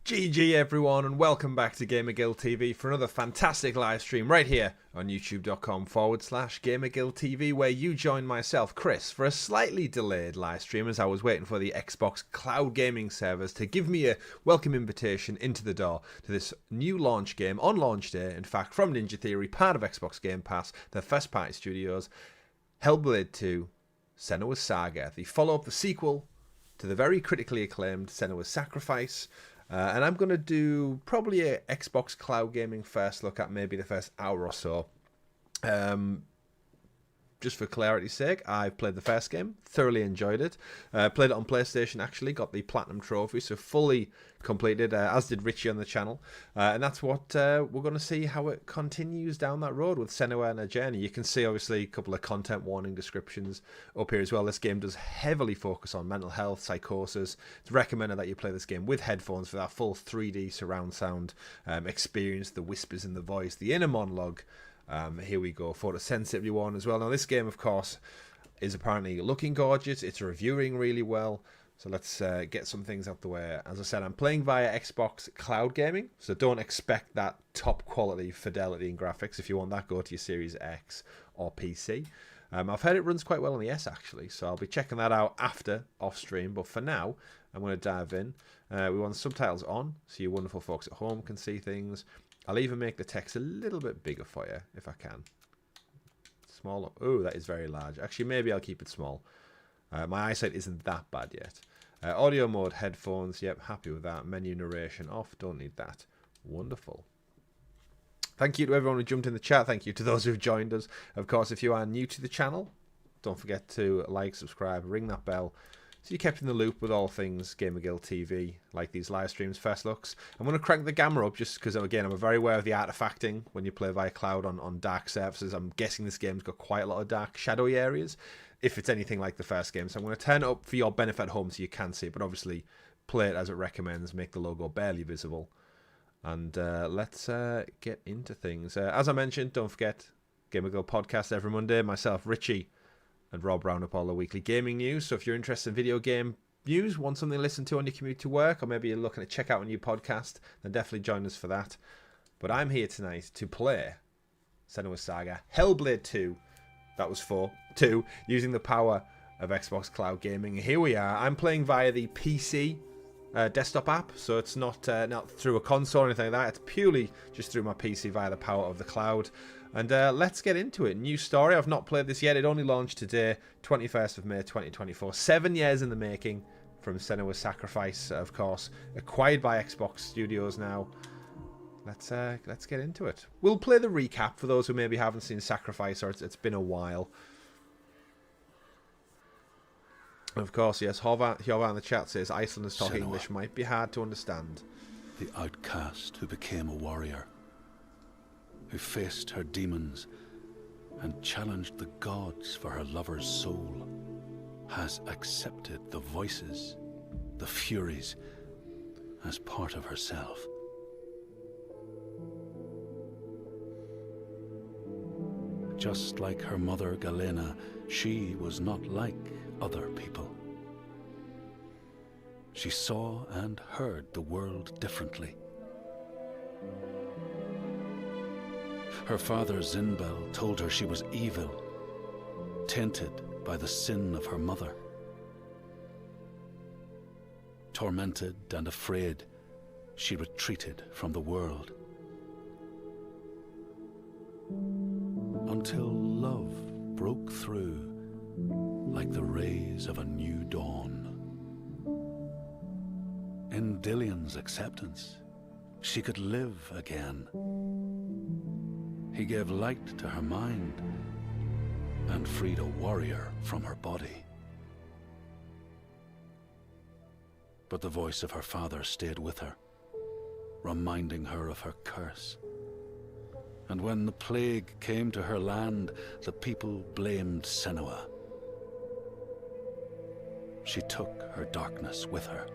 GG everyone, and welcome back to GamerGuild TV for another fantastic live stream right here on youtube.com/GamerGuild TV, where you join myself, Chris, for a slightly delayed live stream as I was waiting for the Xbox cloud gaming servers to give me a welcome invitation into the door to this new launch game on launch day, in fact, from Ninja Theory, part of Xbox Game Pass, their first party studios, Hellblade 2, Senuas Saga, the follow-up, the sequel to the very critically acclaimed Senuas Sacrifice. And I'm going to do probably a Xbox cloud gaming first look at maybe the first hour or so. Just for clarity's sake, I've played the first game, thoroughly enjoyed it. Played it on PlayStation actually, got the Platinum Trophy, so fully completed, as did Richie on the channel. And that's what we're going to see how it continues down that road with Senua and her journey. You can see obviously a couple of content warning descriptions up here as well. This game does heavily focus on mental health, psychosis. It's recommended that you play this game with headphones for that full 3D surround sound experience, the whispers in the voice, the inner monologue. Here we go, photosensitivity one as well. Now this game, of course, is apparently looking gorgeous. It's reviewing really well. So let's get some things out the way. As I said, I'm playing via Xbox Cloud Gaming, so don't expect that top quality fidelity and graphics. If you want that, go to your Series X or PC. I've heard it runs quite well on the S actually, so I'll be checking that out after off stream. But for now, I'm going to dive in. We want subtitles on, so you wonderful folks at home can see things. I'll even make the text a little bit bigger for you, if I can. Smaller. Oh, that is very large. Actually, maybe I'll keep it small. My eyesight isn't that bad yet. Audio mode, headphones. Yep, happy with that. Menu narration off. Don't need that. Wonderful. Thank you to everyone who jumped in the chat. Thank you to those who've joined us. Of course, if you are new to the channel, don't forget to like, subscribe, ring that bell, so you're kept in the loop with all things GamerGuild TV, like these live streams, first looks. I'm going to crank the camera up just because, again, I'm very aware of the artifacting when you play via cloud on dark surfaces. I'm guessing this game's got quite a lot of dark, shadowy areas, if it's anything like the first game. So I'm going to turn it up for your benefit at home so you can see it, but obviously play it as it recommends, make the logo barely visible. And let's get into things. As I mentioned, don't forget, GamerGuild Podcast every Monday. Myself, Richie, and Rob round up all the weekly gaming news. So if you're interested in video game news, want something to listen to on your commute to work, or maybe you're looking to check out a new podcast, then definitely join us for that. But I'm here tonight to play Senuas Saga, Hellblade 2, that was 2, using the power of Xbox Cloud Gaming. Here we are. I'm playing via the PC desktop app, so it's not through a console or anything like that. It's purely just through my PC via the power of the cloud. And let's get into it. New story. I've not played this yet. It only launched today, 21st of May 2024. 7 years in the making from Senuas Sacrifice, of course. Acquired by Xbox Studios now. Let's get into it. We'll play the recap for those who maybe haven't seen Sacrifice or it's been a while. Of course, yes, Hjova in the chat says Icelanders talking English might be hard to understand. The outcast who became a warrior, who faced her demons and challenged the gods for her lover's soul, has accepted the voices, the furies, as part of herself. Just like her mother Galena, she was not like other people. She saw and heard the world differently. Her father Zinbel told her she was evil, tainted by the sin of her mother. Tormented and afraid, she retreated from the world. Until love broke through like the rays of a new dawn. In Dillion's acceptance, she could live again. He gave light to her mind and freed a warrior from her body. But the voice of her father stayed with her, reminding her of her curse. And when the plague came to her land, the people blamed Senua. She took her darkness with her,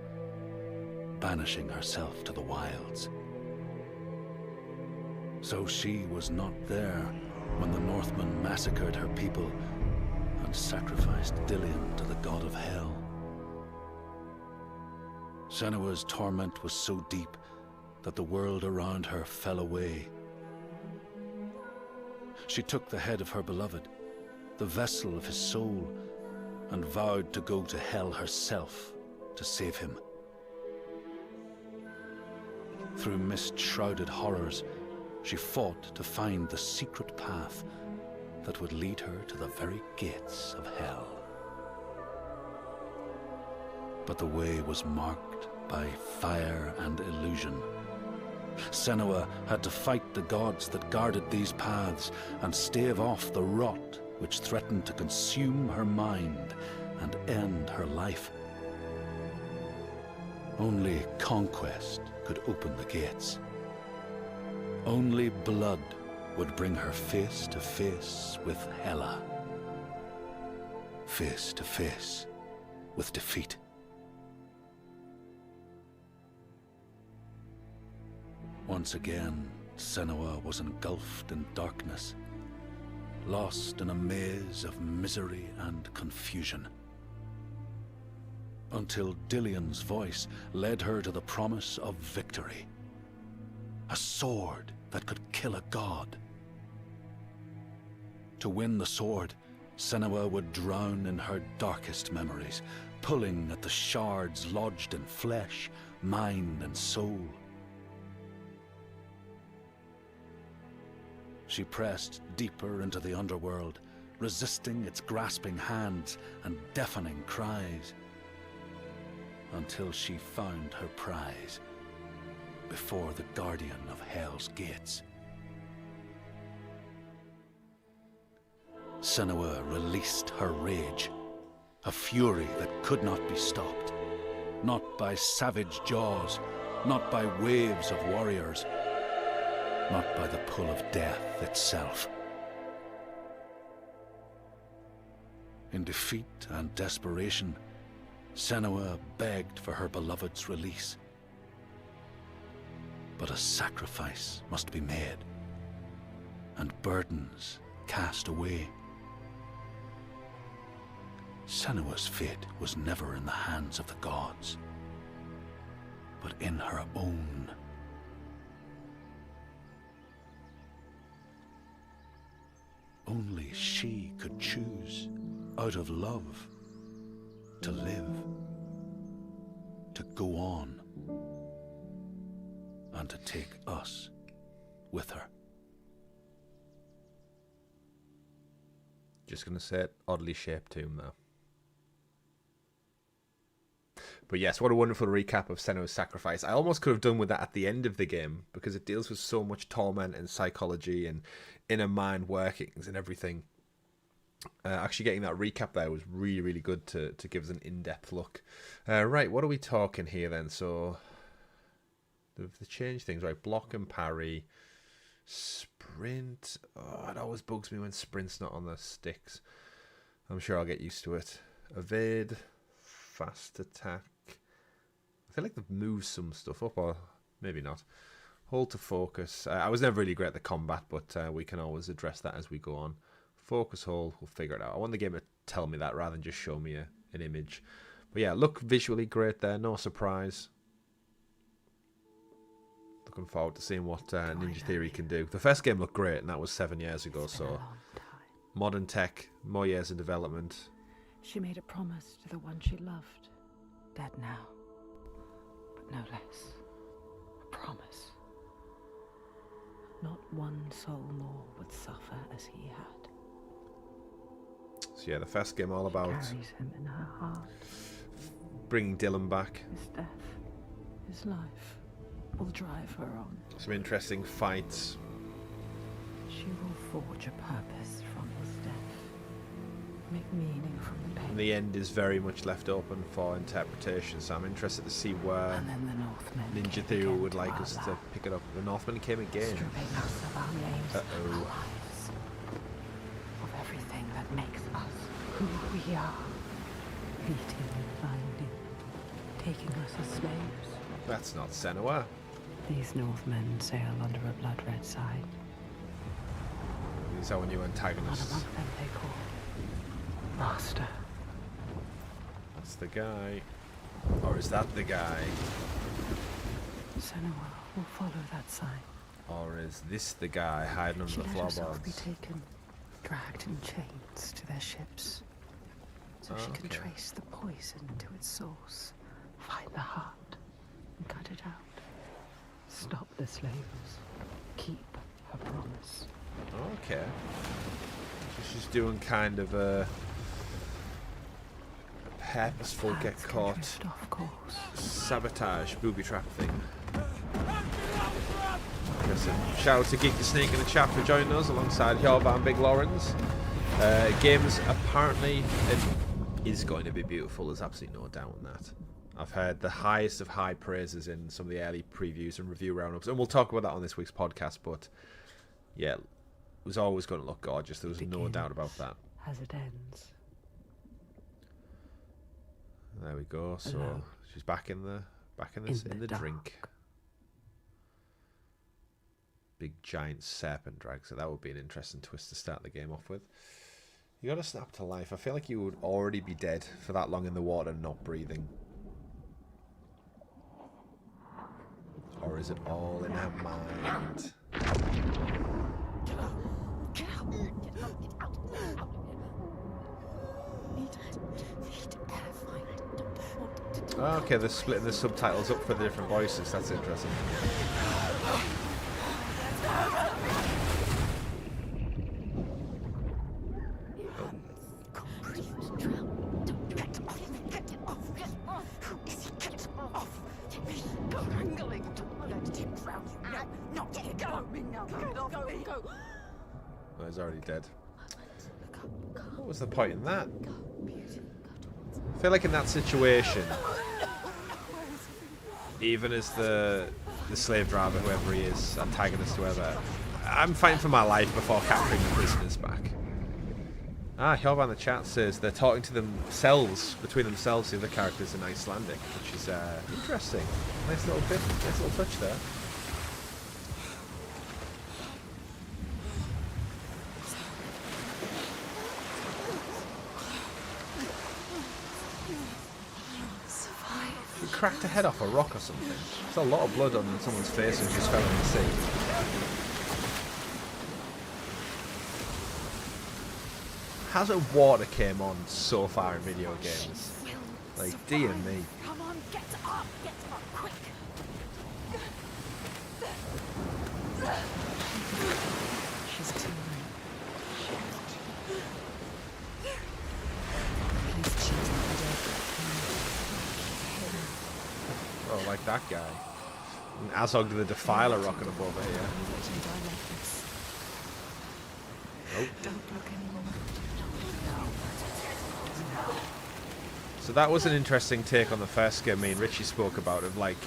banishing herself to the wilds. So she was not there when the Northmen massacred her people and sacrificed Dillion to the god of hell. Senua's torment was so deep that the world around her fell away. She took the head of her beloved, the vessel of his soul, and vowed to go to hell herself to save him. Through mist-shrouded horrors, she fought to find the secret path that would lead her to the very gates of hell. But the way was marked by fire and illusion. Senua had to fight the gods that guarded these paths and stave off the rot which threatened to consume her mind and end her life. Only conquest could open the gates. Only blood would bring her face to face with Hela. Face to face with defeat. Once again, Senua was engulfed in darkness, lost in a maze of misery and confusion. Until Dillion's voice led her to the promise of victory. A sword that could kill a god. To win the sword, Senua would drown in her darkest memories, pulling at the shards lodged in flesh, mind, and soul. She pressed deeper into the underworld, resisting its grasping hands and deafening cries, until she found her prize before the guardian of Hell's gates. Senua released her rage, a fury that could not be stopped, not by savage jaws, not by waves of warriors, not by the pull of death itself. In defeat and desperation, Senua begged for her beloved's release. But a sacrifice must be made, and burdens cast away. Senua's fate was never in the hands of the gods, but in her own. Only she could choose, out of love, to live, to go on, and to take us with her. Just going to say it, oddly shaped tomb though. But yes, what a wonderful recap of Senua's Sacrifice. I almost could have done with that at the end of the game, because it deals with so much torment and psychology and inner mind workings and everything. Actually getting that recap there was really, really good to give us an in-depth look. Right, what are we talking here then? So, they've changed things, right? Block and parry. Sprint. Oh, it always bugs me when sprint's not on the sticks. I'm sure I'll get used to it. Evade. Fast attack. I feel like they've moved some stuff up, or maybe not. Hold to focus. I was never really great at the combat, but we can always address that as we go on. Focus hold, we'll figure it out. I want the game to tell me that rather than just show me an image. But yeah, look visually great there, no surprise. Looking forward to seeing what Ninja Theory can do. The first game looked great, and that was 7 years ago, so modern tech, more years in development. She made a promise to the one she loved, dead now, but no less. A promise. Not one soul more would suffer as he had. So yeah, the first game all about Carries him in her heart. Bringing Dylan back. His death, his life, will drive her on. Some interesting fights. She will forge a purpose from his death. Make meaning from the pain. And the end is very much left open for interpretation, so I'm interested to see where And then the Northmen Ninja Theory would like us to pick it up. The Northmen came again. stripping us of our names, Uh-oh. our lives, of everything that makes us who we are. Beating and binding, taking us as slaves. That's not Senua. These Northmen sail under a blood-red sign. These are our new One antagonists. among them they call Master. That's the guy. Or is that the guy? Senua will follow that sign. Or is this the guy hiding under She the let herself be floorboards? taken, dragged in chains to their ships, so she can trace the poison to its source, find the heart, and cut it out. Stop the slaves. Keep her promise. Okay. So she's doing kind of a purposeful get Plans can caught drift off course. sabotage booby trap thing. Listen, shout out to Geek the Snake in the chat for joining us alongside Hjorva and Big Lawrence. Games apparently it is going to be beautiful. There's absolutely no doubt in that. I've heard the highest of high praises in some of the early previews and review roundups, and we'll talk about that on this week's podcast. But yeah, it was always going to look gorgeous. There was no doubt about that. As it ends. There we go. So Alone. she's back in the drink. Dark. Big giant serpent drag. So that would be an interesting twist to start the game off with. You got to snap to life. I feel like you would already be dead for that long in the water, not breathing. Or is it all in her mind? Get out! Okay, they're splitting the subtitles up for the different voices. That's interesting. Oh, he's already dead. What was the point in that? I feel like in that situation, even as the slave driver, whoever he is, antagonist, whoever, I'm fighting for my life before capturing the prisoners back. Hjorva in the chat says they're talking to themselves, between themselves, the other characters in Icelandic, which is interesting. Nice little bit, nice little touch there. Cracked a head off a rock or something. There's a lot of blood on someone's face who just fell in the sea. Hazard water came on so far in video games. Like, dear me. Come on, get up, quick! She's too late. Oh, like that guy. And Azog the Defiler rocking up over here. Nope. Don't look anymore. So that was an interesting take on the first game. Me and Richie spoke about of like,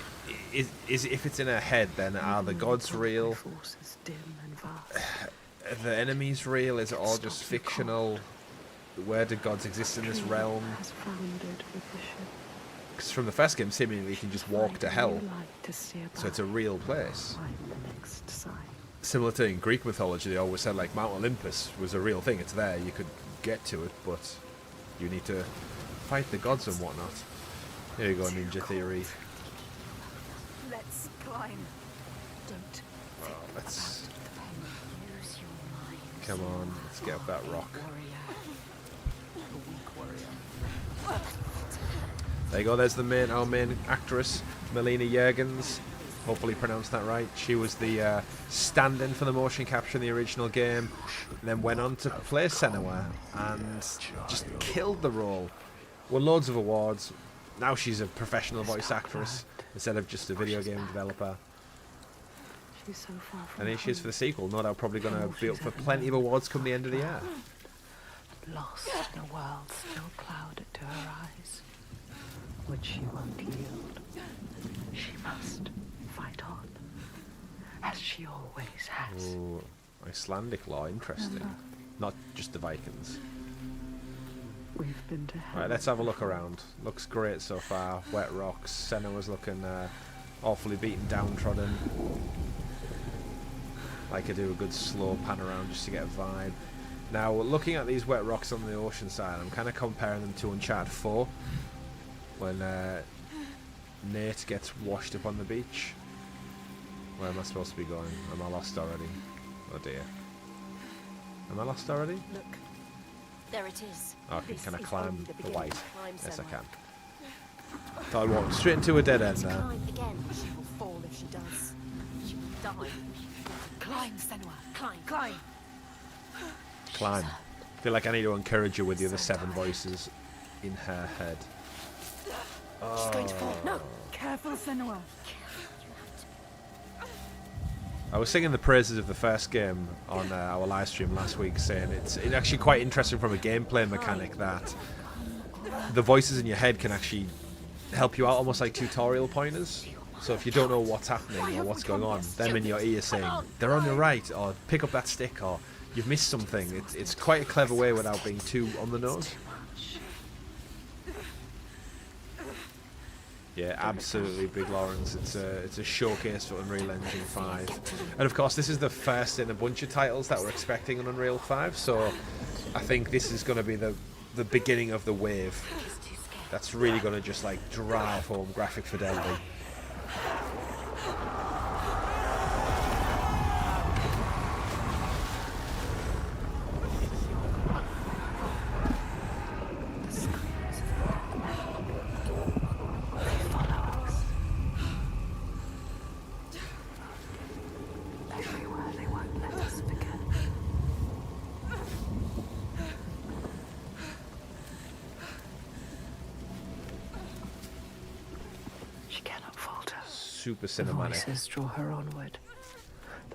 is if it's in her head, then are the gods real? Forces dim and vast. Are the enemies real? Is it all just fictional? Where do gods exist in this realm? Has foundered with the ship. Because from the first game, seemingly you can just walk to hell, To steer so it's a real place. Find the next sign. Similar to in Greek mythology, they always said like Mount Olympus was a real thing. It's there, you could get to it, but you need to fight the gods and whatnot. Here you go, Ninja Theory. Let's climb. Don't. Oh, let's Use your mind. come on, let's get up that rock. There you go. There's our main actress, Melina Jurgens. Hopefully pronounced that right. She was the stand-in for the motion capture in the original game, and then went on to play Senua and just killed the role. Won loads of awards. Now she's a professional voice actress instead of just a video game developer. She's so far from And here she is for home. the sequel. No doubt probably going to be up for plenty of awards come the end of the year. Lost in a world still clouded to her eyes, which she won't yield. She must fight on, as she always has. Ooh, Icelandic law, interesting. Not just the Vikings. We've been to hell. Right, let's have a look around. Looks great so far. Wet rocks. Senua's looking awfully beaten, downtrodden. Like I do a good slow pan around just to get a vibe. Now, looking at these wet rocks on the ocean side, I'm kind of comparing them to Uncharted 4, when Nate gets washed up on the beach. Where am I supposed to be going? Am I lost already? Oh dear. Am I lost already? Look, there it is. Okay, This can I is climb only the the beginning. white? Climb, Yes, I Senua. can. Thought I'd walk straight into a dead end To there. climb again. She will fall if she does. She will die. Climb, Senua. Climb. Climb. Climb. I feel like I need to encourage her with the other 7 voices in her head. She's going to fall. No. Careful, Senua. I was singing the praises of the first game on our live stream last week, saying it's actually quite interesting from a gameplay mechanic that the voices in your head can actually help you out, almost like tutorial pointers. So if you don't know what's happening or what's going on, them in your ear saying, they're on your right, or pick up that stick, or you've missed something. It's quite a clever way without being too on the nose. Yeah, absolutely, Big Lawrence. It's a showcase for Unreal Engine 5. And of course, this is the first in a bunch of titles that we're expecting on Unreal 5, so I think this is going to be the beginning of the wave that's really going to just like drive home graphic fidelity. Everywhere they won't let us forget. She cannot falter. Super The cinematic. voices draw her onward.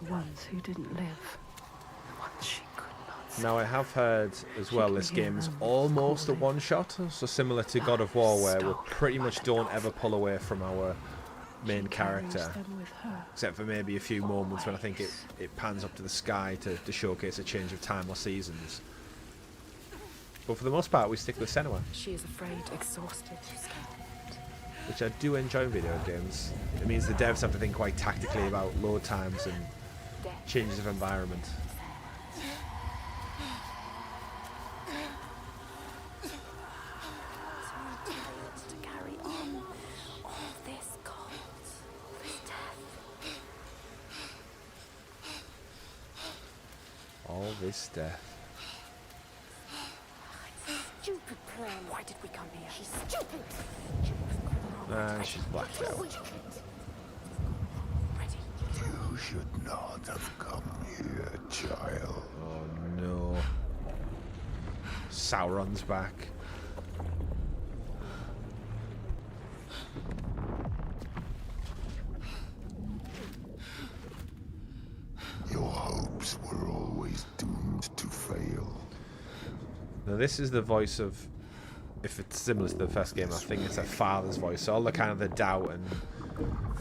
The ones who didn't live. The ones she could not see. Now I have heard as well this game is almost a one-shot, so similar to God of War where we pretty much don't ever pull away from our main character, Them with her. except for maybe a few moments when I think it pans up to the sky to showcase a change of time or seasons. But for the most part we stick with Senua, She is afraid, exhausted, scared. which I do enjoy in video games. It means the devs have to think quite tactically about load times and changes of environment. To carry on. All this cold, this death. All this death. Stupid plan. Why did we come here? She's stupid. She's blacked out. Ready. You should not have come here, child. Oh no. Sauron's back. Your hopes were always doomed to fail. Now this is the voice of, if it's similar to the first game, I think it's a father's voice. So all the kind of the doubt and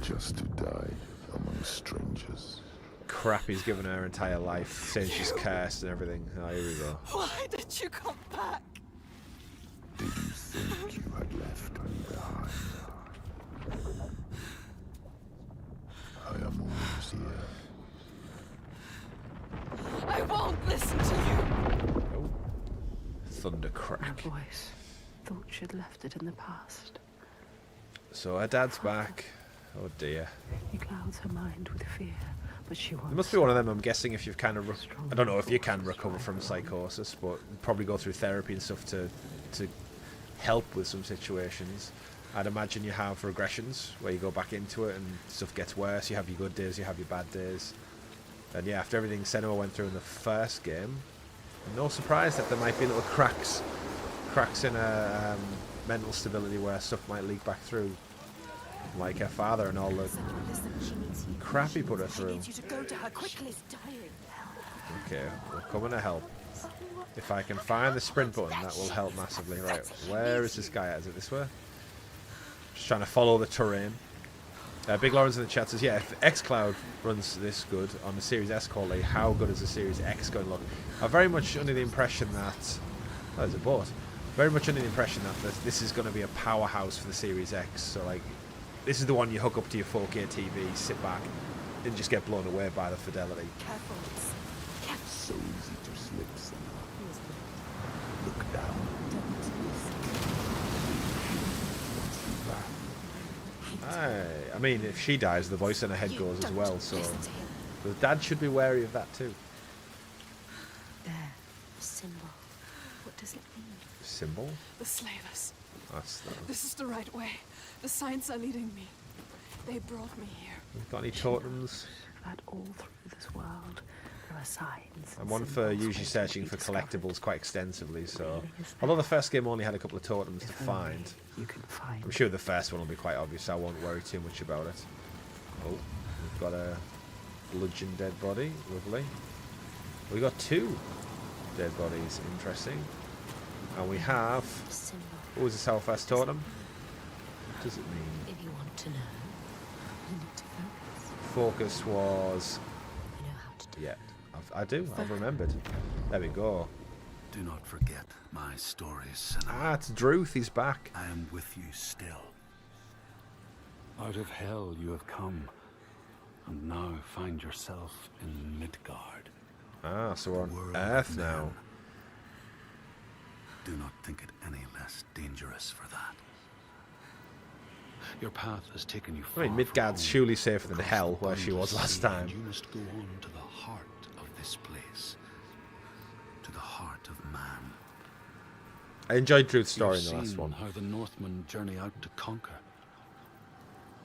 Just to die among strangers. crap he's given her entire life, saying she's cursed and everything. Oh, here we go. Why did you come back? Did you think you had left me behind? I am always here. I won't listen to you. Oh. Thunder Her crack. voice. Thought she'd left it in the past. So her dad's back. Oh dear. He clouds her mind with fear, but she won't. It must be one of them, I'm guessing, if you've kind of... I don't know if you can recover from psychosis, but probably go through therapy and stuff to help with some situations. I'd imagine you have regressions where you go back into it and stuff gets worse. You have your good days, you have your bad days. And yeah, after everything Senua went through in the first game, no surprise that there might be little cracks in her mental stability where stuff might leak back through. Like her father and all the Listen, she needs you. crap he put her She through. needs you to go to her quickly. She's dying. Okay, we're coming to help. If I can find the sprint button, that will help massively. Right, where is this guy at? Is it this way? Just trying to follow the terrain. Big Lawrence in the chat says, yeah, if xCloud runs this good on the Series S quality, how good is the Series X going to look? I'm very much under the impression that... Oh, there's a boat. Very much under the impression that this is going to be a powerhouse for the Series X. So, like, this is the one you hook up to your 4K TV, sit back, and just get blown away by the fidelity. Careful. So easy to slip, Senua. Look down. Don't listen. Back. I mean, if she dies, the voice in her head goes as well, so the dad should be wary of that too. There, a symbol. What does it mean? Symbol? The slavers. That's This is the right way. The signs are leading me. They brought me here. got any totems? That all through this world, there are signs. I'm one for usually searching for collectibles quite extensively, so although the first game only had a couple of totems to find, You can find. I'm sure the first one will be quite obvious, so I won't worry too much about it. Oh, we've got a bludgeon dead body, lovely. We got 2 dead bodies, interesting. And we have, what was this, our first totem? What does it mean? If you want to know, you need to Focus was, You know how to do yeah, I've remembered. There we go. Do not forget my stories, Senua. Ah, it's Druth, he's back. I am with you still. Out of hell you have come, and now find yourself in Midgard. Ah, so we're on World Earth of now. men. Do not think it any less dangerous for that. Your path has taken you I far mean, from Midgard's home, surely safer than across hell, the where she was boundless last sea, time. and you must go on to the heart of this place, to the heart of man. I enjoyed Druth's story You've in the last seen one. how the Northmen journey out to conquer,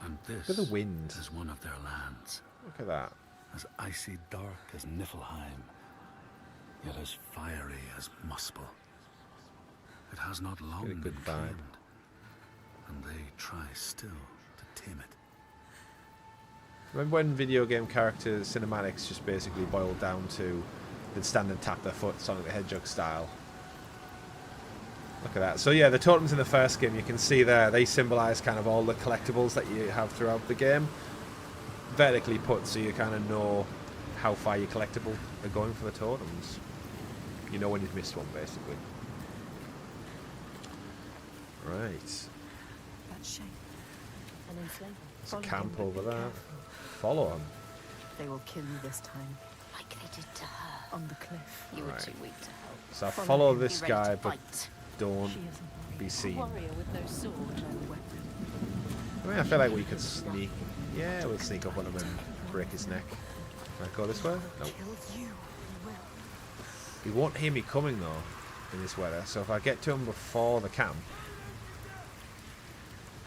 and this Look at the wind. is one of their lands, Look at that. as icy dark as Niflheim, yet as fiery as Muspel. It has not long Get a good been vibe. claimed, and they try still to tame it. Remember when video game characters cinematics just basically boiled down to they'd stand and tap their foot Sonic the Hedgehog style? Look at that. So yeah, the totems in the first game, you can see there, they symbolise kind of all the collectibles that you have throughout the game. Vertically put, so you kind of know how far your collectible are going for the totems. You know when you've missed one, basically. Right. That shape. An enslaver. There's a camp over there. Follow on. They will kill you this time. Like they did to her. On the cliff. You were Right. too weak to help. So I Follow follow him. this Be ready guy, to but fight. don't She isn't be seen. warrior with no sword, no weapon. I mean, I feel like we could sneak. Yeah, we'll sneak up on him and break his neck. Can I go this way? No. Kill you. He will. He won't hear me coming though in this weather. So if I get to him before the camp,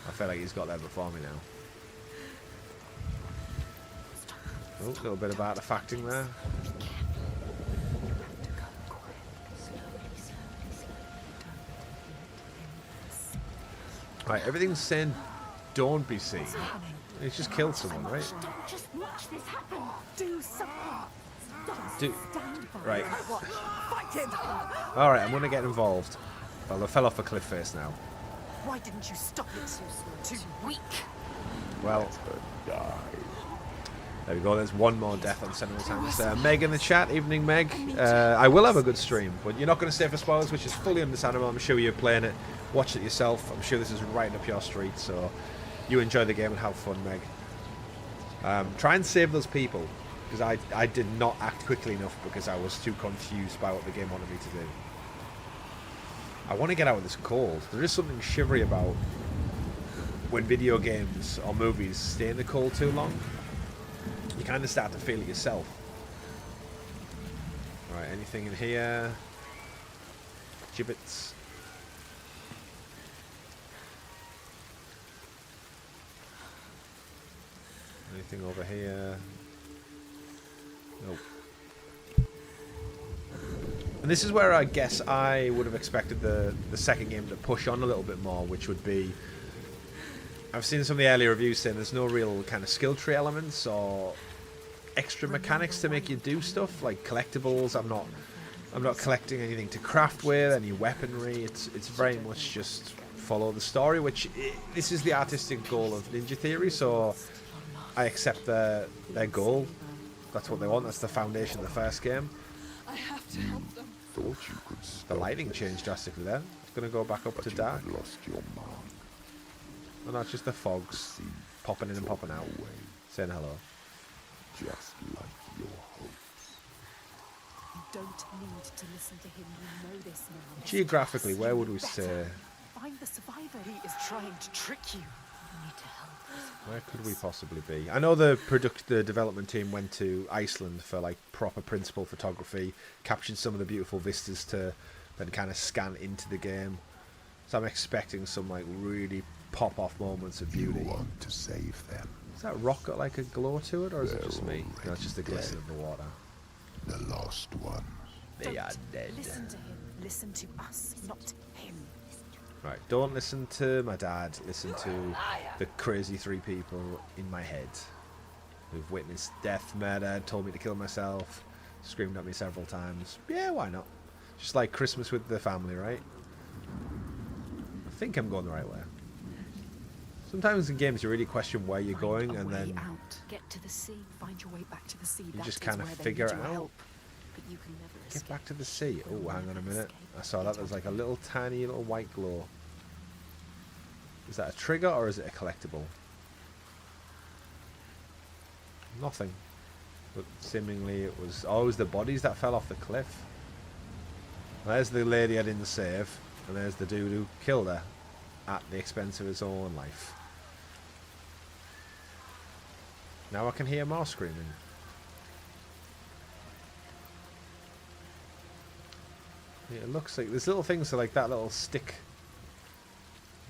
I feel like he's got there before me now. Oh, a little bit of artifacting there. Right, everything's saying don't be seen. He's just killed someone, right? Don't just watch this happen. Do something. Do, Stand by. right. Watch. Fight him. Alright, I'm gonna get involved. Well, I fell off a cliff face now. Why didn't you stop it? Too weak. Well, there we go. There's one more death on Senua's hands. Meg in the chat. Evening, Meg. I will have a good stream, but you're not going to stay for spoilers, which is fully understandable. I'm sure you're playing it. Watch it yourself. I'm sure this is right up your street, so you enjoy the game and have fun, Meg. Try and save those people, because I did not act quickly enough because I was too confused by what the game wanted me to do. I want to get out of this cold. There is something shivery about when video games or movies stay in the cold too long. You kind of start to feel it yourself. Alright, anything in here? Gibbets. Anything over here? Nope. And this is where I guess I would have expected the second game to push on a little bit more, which would be... I've seen some of the early reviews saying there's no real kind of skill tree elements or extra mechanics to make you do stuff like collectibles. I'm not collecting anything to craft with, any weaponry. It's very much just follow the story, which this is the artistic goal of Ninja Theory, so I accept their goal. That's what they want. That's the foundation of the first game. I have to help them. Thought you could The stop. lighting changed drastically there. It's going to go back up to You dark. had lost your mark. Oh no, it's just the fogs popping in and popping out. Away, Saying hello. just like your hopes. You don't need to listen to him. You know this now. Geographically, where would we say? Find the survivor. He is trying to trick you. Where could we possibly be? I know the development team went to Iceland for like proper principal photography, captured some of the beautiful vistas to then kind of scan into the game. So I'm expecting some like really pop off moments of beauty. You want to save them. Is that rock got like a glow to it, or is it just me? No, it's just the glisten of the water. The lost ones. They are dead. Listen to him. Listen to us, not him. Right, don't listen to my dad. Listen to the crazy 3 people in my head who've witnessed death, murder, told me to kill myself, screamed at me several times. Yeah, why not? Just like Christmas with the family, right? I think I'm going the right way. Sometimes in games you really question where you're going, and then out. Get to the sea. Find your way back to the sea. you just kind of figure it out. But you can never Get escape. back to the sea. Oh, hang on a minute. I saw that. There's like a little tiny little white glow. Is that a trigger or is it a collectible? Nothing. But seemingly it was... Oh, it was the bodies that fell off the cliff. There's the lady I didn't save. And there's the dude who killed her at the expense of his own life. Now I can hear more screaming. Yeah, it looks like there's little things like that little stick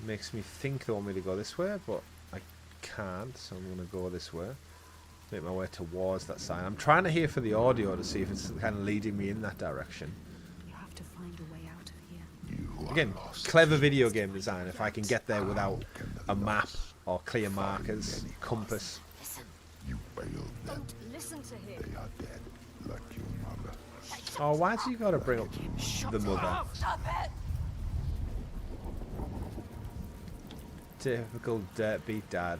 makes me think they want me to go this way, but I can't, so I'm going to go this way. Make my way towards that sign. I'm trying to hear for the audio to see if it's kind of leading me in that direction. You have to find a way out of here. You Again, are lost. clever video game design. If I can get there without a map or clear markers, compass. Listen. You failed them. Don't listen to him. They are dead, like your mother. Oh, why'd you got to bring up the mother? Stop it! Typical deadbeat dad.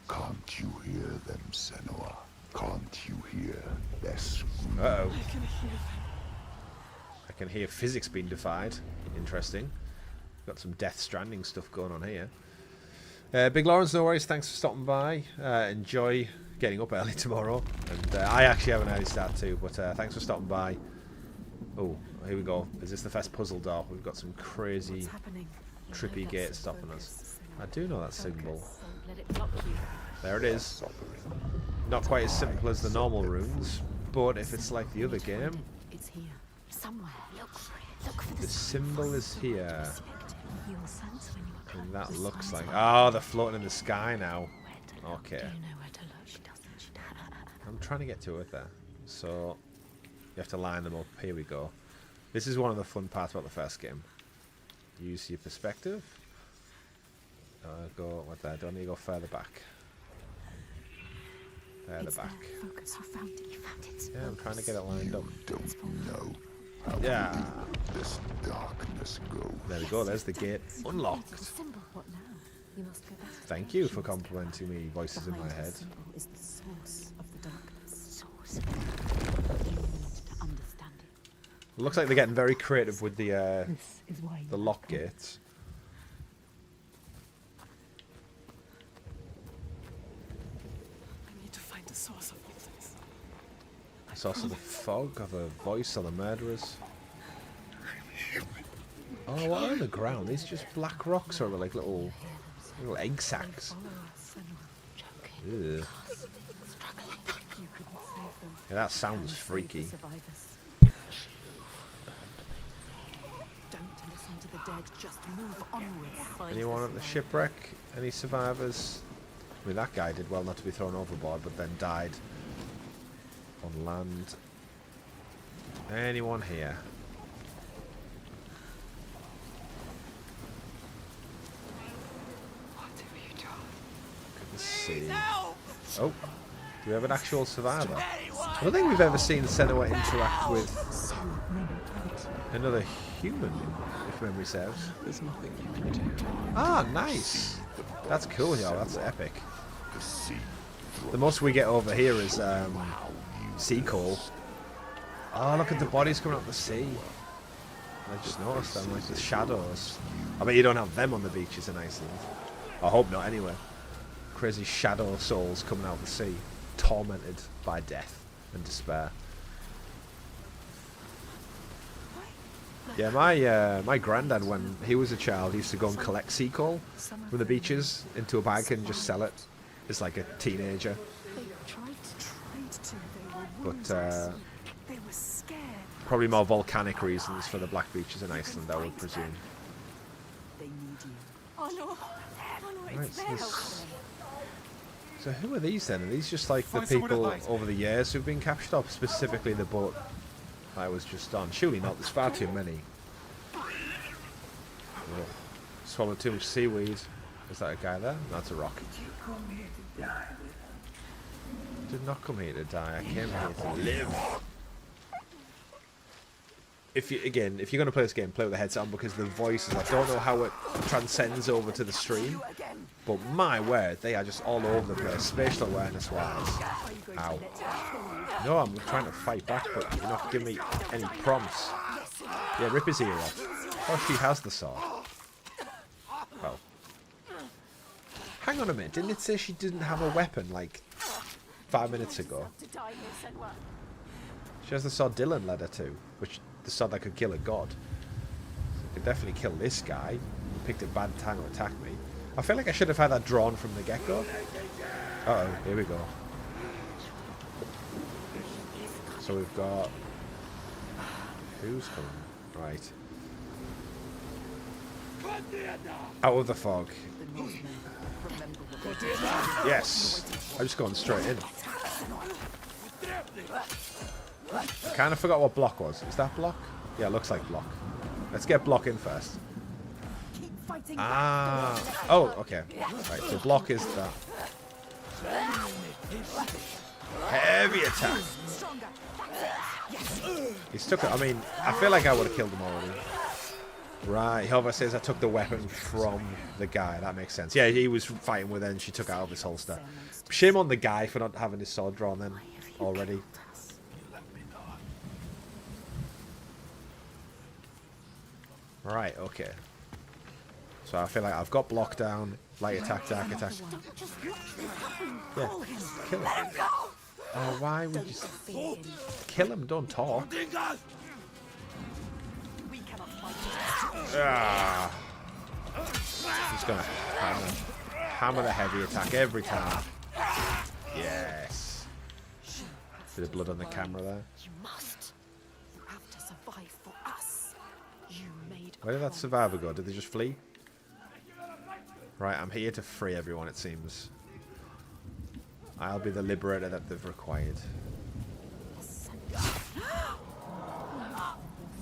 Can't you hear them, Senua? Can't you hear their scream? Uh-oh. I can hear them. I can hear physics being defied. Interesting. Got some Death Stranding stuff going on here. Big Lawrence, no worries. Thanks for stopping by. Enjoy getting up early tomorrow. And I actually have an early start too, but thanks for stopping by. Oh, here we go. Is this the first puzzle door? We've got some crazy, What's happening? You trippy know gates that's stopping focus, us. Senua. I do know that symbol. Focus. Don't let it block you. There it is. Not quite as simple as the normal runes, but if it's like the other game, It's here. Somewhere. Look for it. Look for the symbol is here. You'll sense when you are And close. that The looks signs like... are Oh, they're floating in the sky now. where to look. Okay. Do you know where to look? She doesn't. She doesn't. I'm trying to get to it there. So, you have to line them up. Here we go. This is one of the fun parts about the first game. Use your perspective. Go... What there? Do I need to go further back? There, the It's back. there. Focus. You found it. You found it. Yeah, I'm trying to get it lined up. Don't know how Yeah. this darkness goes. There we go. There's the gate unlocked. The symbol. What now? You must go back. to Thank the you for directions. complimenting me, voices in Behind my the head. symbol is the source of the darkness. Source. You need to understand it. Looks like they're getting very creative with the This is why you lock gates. I need to find the source of all this. It's also the fog of a voice of the murderers. Oh, what are on the ground? These just black rocks or like little egg sacs. Follow us, Senua. Ew. Struggling. You couldn't save them. Yeah, that sounds Can't save the freaky. survivors. Don't listen to the dead. Just move onwards. Find Anyone at the survivors. shipwreck? Any survivors? I mean, that guy did well not to be thrown overboard, but then died on land. Anyone here? What have you done? Let's see. Oh, do we have an actual survivor? I don't think we've ever seen Senua interact with another human, if memory serves. There's nothing you can do. Ah, nice. That's cool, yo. That's epic. The sea The most we get over here is sea coal. Oh, look at the bodies coming out of the sea. I just noticed them, like the shadows. I bet you don't have them on the beaches in Iceland. I hope not, anyway. Crazy shadow souls coming out of the sea, tormented by death and despair. Yeah, my granddad, when he was a child, used to go and collect sea coal from the beaches into a bag and just sell it as like a teenager. They tried to. They were But wounded. They were scared. probably more volcanic reasons for the black beaches in Iceland, I would presume. They need you. Oh no. Right, It's so, there. so who are these then? Are these just like the people over the years who've been captured, or specifically the boat I was just on? Surely not, there's far too many. Oh, swallowed too much seaweed. Is that a guy there? No, that's a rock. Did not come here to die, I came here to live. If you're going to play this game, play with the headset on, because the voices, I don't know how it transcends over to the stream, but my word, they are just all over the place, spatial awareness wise. Ow. No, I'm trying to fight back, but you're not giving me any prompts. Yeah, rip his ear off. Oh, she has the sword. Well. Hang on a minute, didn't it say she didn't have a weapon like 5 minutes ago? She has the sword Dylan led her to, which the sword that could kill a god. So it could definitely kill this guy. Picked a bad time to attack me. I feel like I should have had that drawn from the get-go. Uh-oh, here we go. So we've got... Who's coming? Right. Out of the fog. Yes! I'm just going straight in. I kind of forgot what block was. Is that block? Yeah, it looks like block. Let's get block in first. Ah. Oh, okay. Right, so block is that. Heavy attack. He's took it. I mean, I feel like I would have killed him already. Right, Helva says I took the weapon from the guy. That makes sense. Yeah, he was fighting with her and she took it out of his holster. Shame on the guy for not having his sword drawn then already. Right, okay. So I feel like I've got block down, light attack, dark attack. Yeah, kill him. Oh, why would you kill him? Don't talk. Ah. Just gonna hammer the heavy attack every time. Yes. Bit of blood on the camera there. You must. You have to survive for us. You made. Where did that survivor go? Did they just flee? Right, I'm here to free everyone, it seems. I'll be the liberator that they've required.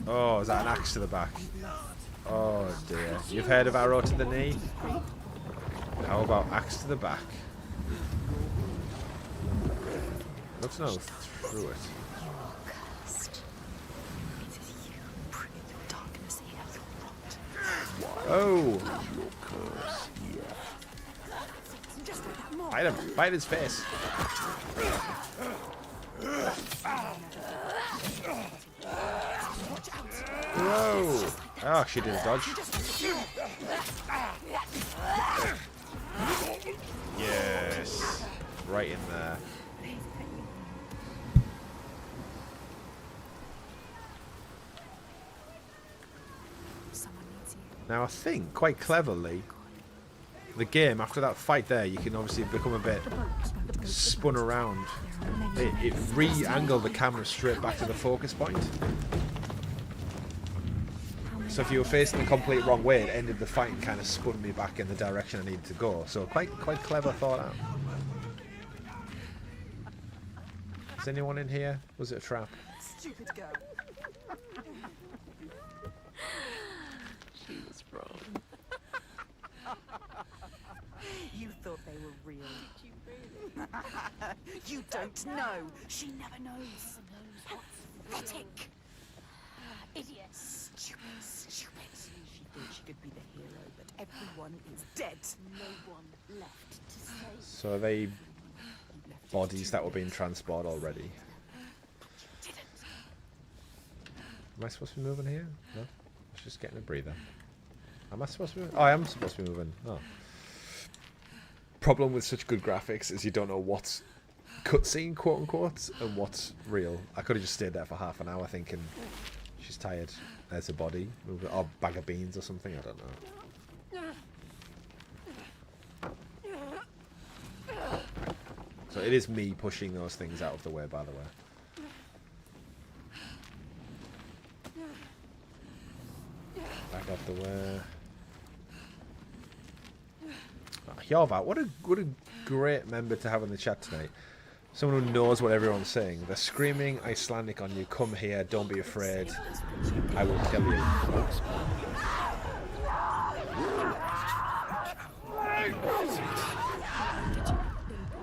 Oh, is that an axe to the back? Oh dear. You've heard of arrow to the knee? How about axe to the back? Looks no through it. Oh! Bite him! Bite his face! Whoa! Oh, she did a dodge. Yes! Right in there. Now I think, quite cleverly, the game, after that fight there, you can obviously become a bit spun around. It re-angled the camera straight back to the focus point. So if you were facing the complete wrong way, it ended the fight and kind of spun me back in the direction I needed to go. So quite clever thought out. Is anyone in here? Was it a trap? Stupid girl. She was wrong. You thought they were real. Did you really? You don't know. She never knows. Pathetic. Idiot. Stupid. She thought she could be the hero, but everyone is dead. No one left to save. So are they bodies that were being transported already? Am I supposed to be moving here? No? I was just getting a breather. Am I supposed to be moving? Oh, I am supposed to be moving. Oh. Problem with such good graphics is you don't know what's cutscene, quote unquote, and what's real. I could have just stayed there for half an hour thinking she's tired. There's a body. Or a bag of beans or something, I don't know. So it is me pushing those things out of the way, by the way. Back out the way. Oh, Hjorvat, what a great member to have in the chat tonight. Someone who knows what everyone's saying. They're screaming Icelandic on you. Come here, don't be afraid. I will kill you.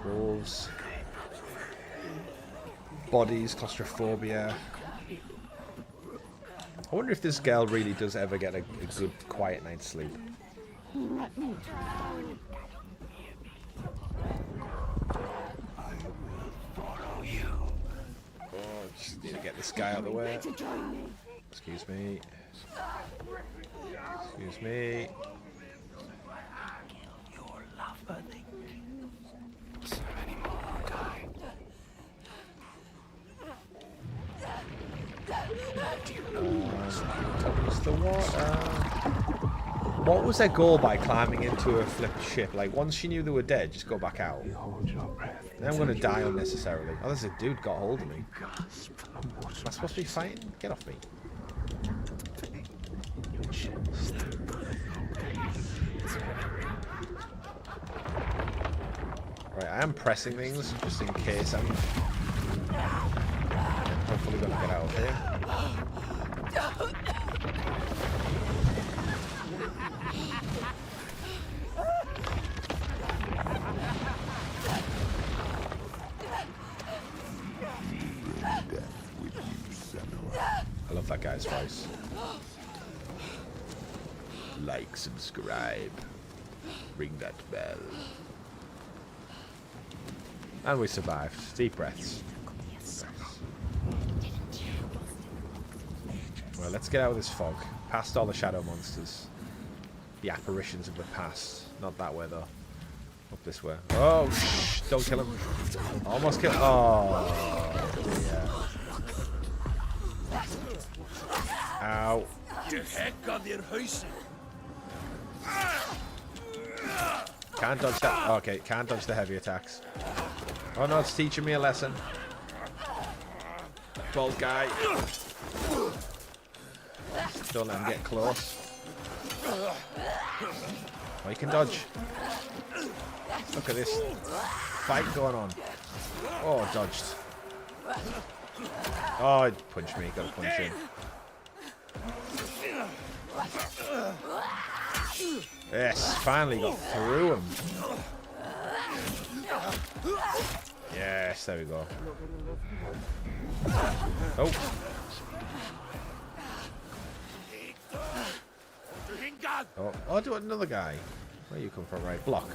Wolves. Bodies, claustrophobia. I wonder if this girl really does ever get a good, quiet night's sleep. Oh, just need to get this guy out of the way. Excuse me. Excuse me. Touches the water. What was their goal by climbing into a flipped ship? Like, once she knew they were dead, just go back out. Then I'm going to die unnecessarily. Oh, there's a dude got hold of me. Am I supposed to be fighting? Get off me. Right, I am pressing things just in case I'm hopefully going to get out of here. I love that guy's voice. Like, subscribe, ring that bell. And we survived. Deep breaths. Well, let's get out of this fog. Past all the shadow monsters. The apparitions of the past. Not that way, though. Up this way. Oh, shh, don't kill him. Almost kill. Oh, yeah. Ow. Can't dodge that. Okay, can't dodge the heavy attacks. Oh no, it's teaching me a lesson. Bald guy. Don't let him get close. Oh, you can dodge. Look at this fight going on. Oh, dodged. Oh, he punched me. Gotta punch him. Yes, finally got through him. Yes, there we go. Oh. Oh, do another guy. Where you come from? Right, block.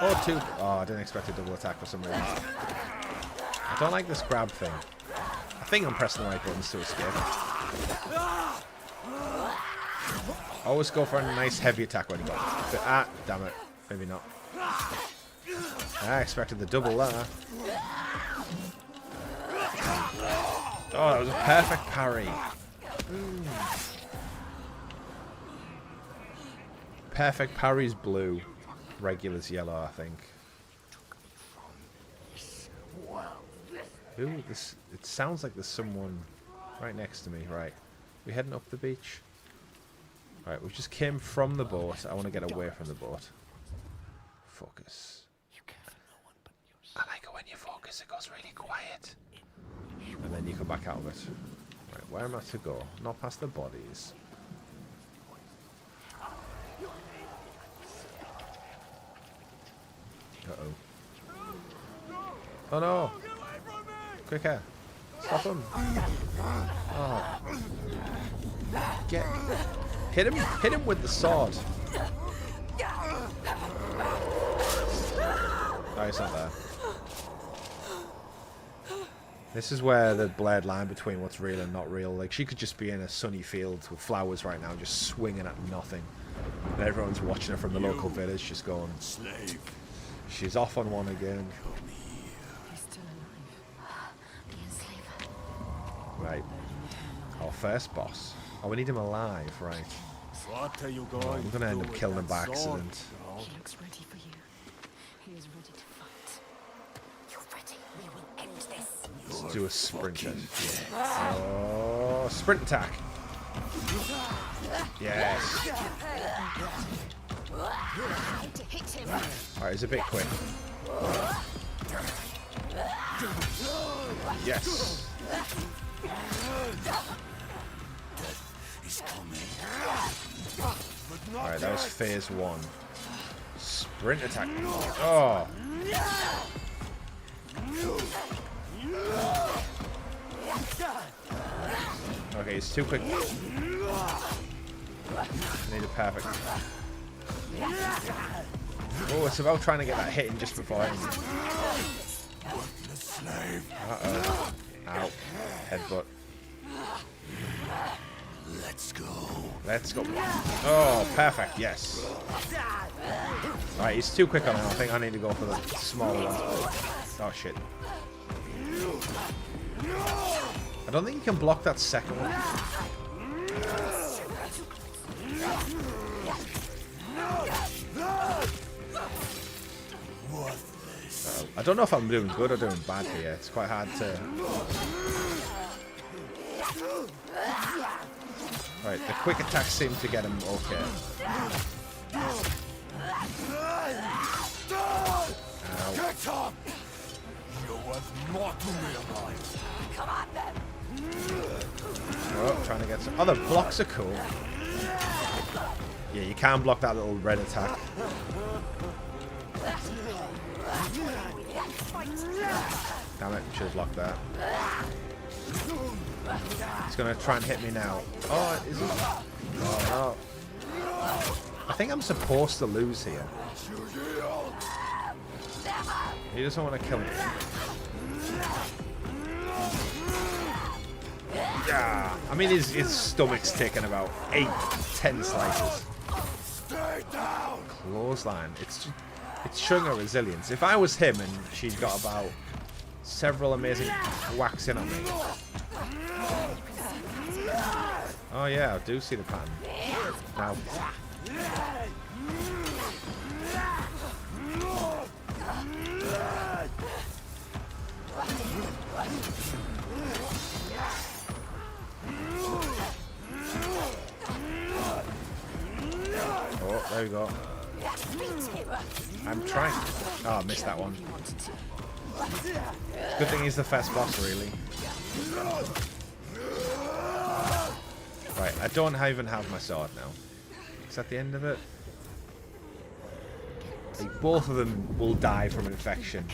Oh, two. Oh, I didn't expect a double attack for some reason. I don't like this grab thing. I think I'm pressing the right buttons to escape. Always go for a nice heavy attack when you got it. Ah, damn it. Maybe not. I expected the double there. Oh, that was a perfect parry. Perfect parry's blue. Regular's yellow, I think. Ooh, this. It sounds like there's someone right next to me. Right. We heading up the beach? Right, we just came from the boat. I want to get away from the boat. Focus. I like it when you focus, it goes really quiet. And then you come back out of it. Right, where am I to go? Not past the bodies. Uh-oh. Oh no! Quicker! Stop him! Oh. Hit him with the sword. Oh, he's not there. This is where the blurred line between what's real and not real. Like, she could just be in a sunny field with flowers right now, just swinging at nothing. And everyone's watching her from the local village, just going, slave. She's off on one again. Right. Off. first boss. Oh, we need him alive, right. Oh, I'm going to end up killing him by accident. He looks ready for you. He is ready to fight. You're ready. We will end this. Let's do a sprint. Oh, sprint attack. Yes. Hit him. Alright, he's a bit quick. Yes. Alright, that was phase 1. Sprint attack. Oh. Okay, he's too quick. Need a perfect. Oh, it's about trying to get that hit in just before him. Uh-oh. Ow. Headbutt. Let's go. Let's go. Oh, perfect. Yes. Alright, he's too quick on him. I think I need to go for the smaller one. Oh, shit. I don't think you can block that second one. I don't know if I'm doing good or doing bad here. It's quite hard to... Right, the quick attacks seem to get him okay. Ow. Come on then. Oh, trying to get some... Oh, the blocks are cool. Yeah, you can block that little red attack. Damn it, should have blocked that. He's going to try and hit me now. Oh, is he? Oh, no. I think I'm supposed to lose here. He doesn't want to kill me. Yeah, I mean his stomach's taken about 8-10 slices. Clothesline. It's showing her resilience. If I was him and she'd got about several amazing whacks in on me. Oh yeah, I do see the pattern. Now. Oh, there we go. I'm trying. Oh, I missed that one. Good thing he's the first boss, really. Right, I don't even have my sword now. Is that the end of it? Like, both of them will die from infection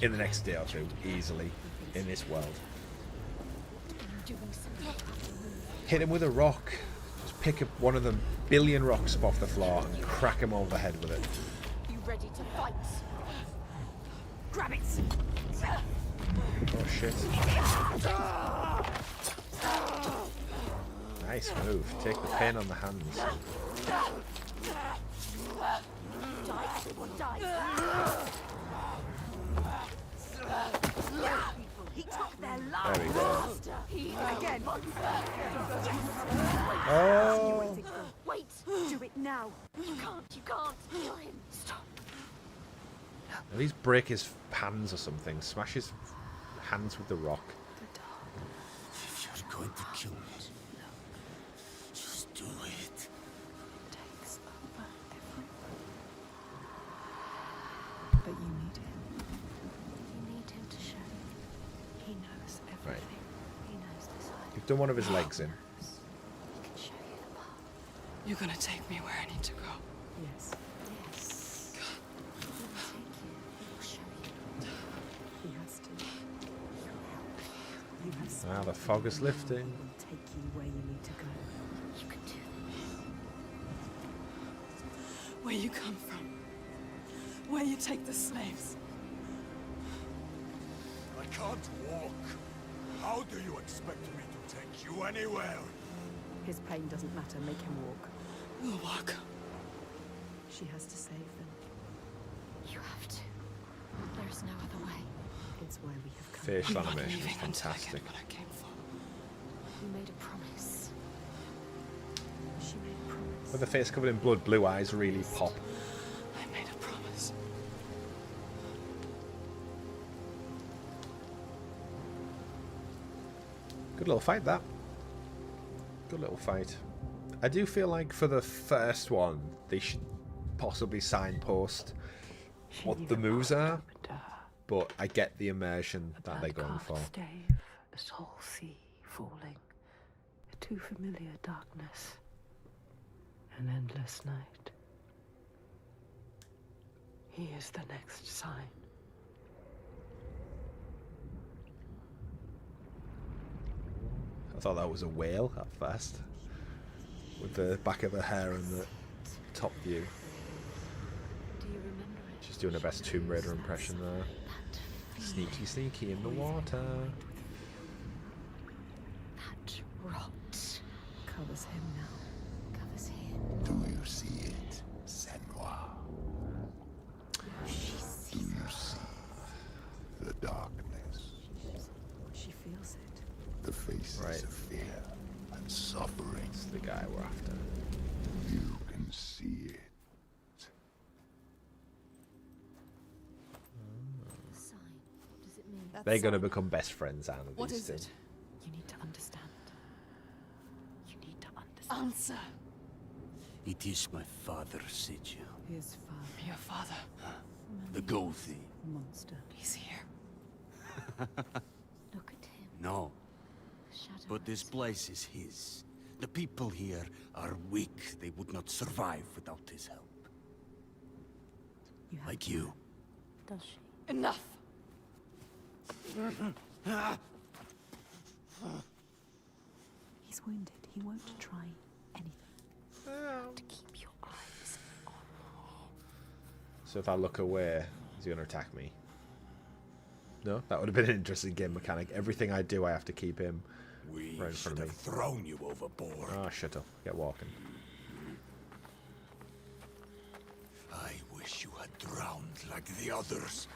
in the next day or two, easily, in this world. Hit him with a rock. Just pick up one of the billion rocks off the floor and crack him over the head with it. You ready to fight? Grab it. Oh shit. Nice move. Take the pain on the hands. There we go. Oh. Wait, do it now. You can't kill him. Stop. At least break his hands or something. Smash his hands with the rock. If you're going to kill me, just do it. Takes over everyone. But you need him. You need him to show you. He knows everything. Right. He knows the side. You've done one of his legs in. He can show you the path. You're gonna take me where I need to go. Yes. Yes. He will take you. He will show you. He has to. He'll help you. You have Ah, the fog is lifting. He will take you where you need to go. You can do this. Where you come from. Where you take the slaves. I can't walk. How do you expect me to take you anywhere? His pain doesn't matter. Make him walk. We'll walk. She has to save them. You have to. There is no other way. It's why we have come. Facial I'm not animation is leaving until I fantastic. get what I came for. made a promise. She made a promise. With the face covered in blood, blue eyes really pop. I made a promise. Good little fight, that. Good little fight. I do feel like for the first one, they should possibly signpost what the moves are, but I get the immersion that they're going for. Stave, a soul sea falling, a too familiar darkness, an endless night. He is the next sign. I thought that was a whale at first, with the back of her hair and the top view. Do you remember it? She's doing her best Tomb Raider impression there. Sneaky, sneaky in the water. That rot covers him now. Covers him. Do you see it, Senua? Do you see the darkness? She feels it. The faces Right. of fear and suffering. It's the guy we're after. You can see it. The sign. What does it mean? They're going to become best friends, Anna. What these is two. it? You need to understand. You need to understand. Answer. It is my father, Sigil. His father. Your father. The gold thief. Monster. He's here. Look at him. No, The shadow. but this place is his. The people here are weak. They would not survive without his help. You have Like you. Does she? Enough. He's wounded. He won't try anything. To keep your eyes on. So if I look away, is he going to attack me? No? That would have been an interesting game mechanic. Everything I do, I have to keep him We right in front should of have me. thrown you overboard. Oh, shut up. Get walking. I wish you had drowned like the others.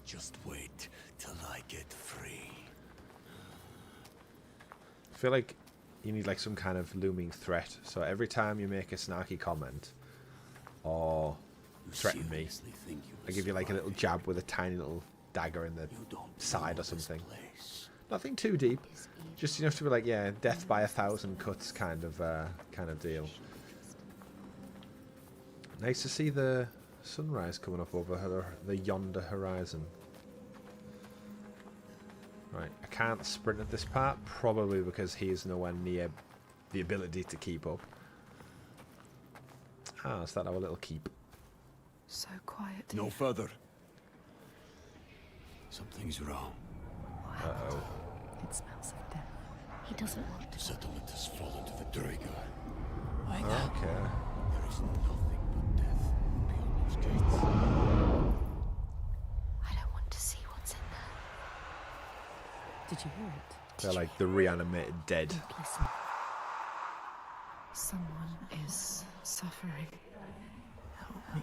Just wait till I get free. I feel like you need like some kind of looming threat. So every time you make a snarky comment or You threaten me, seriously think you I will give you like a little survive? jab with a tiny little dagger in the You don't side know or something. this place. Nothing too deep. Just enough to be like, yeah, death by 1,000 cuts kind of deal. Nice to see the sunrise coming up over the yonder horizon. Right, I can't sprint at this part, probably because he is nowhere near the ability to keep up. Ah, is that our little keep? So quiet. No further. Something's wrong. Uh-oh. It smells of death. He doesn't want The to. settlement has fallen to the Draenor. Why now? Okay. There is nothing but death beyond those gates. I don't want to see what's in there. Did you hear it? They're like the reanimated dead. Don't listen. Someone is suffering. Help me.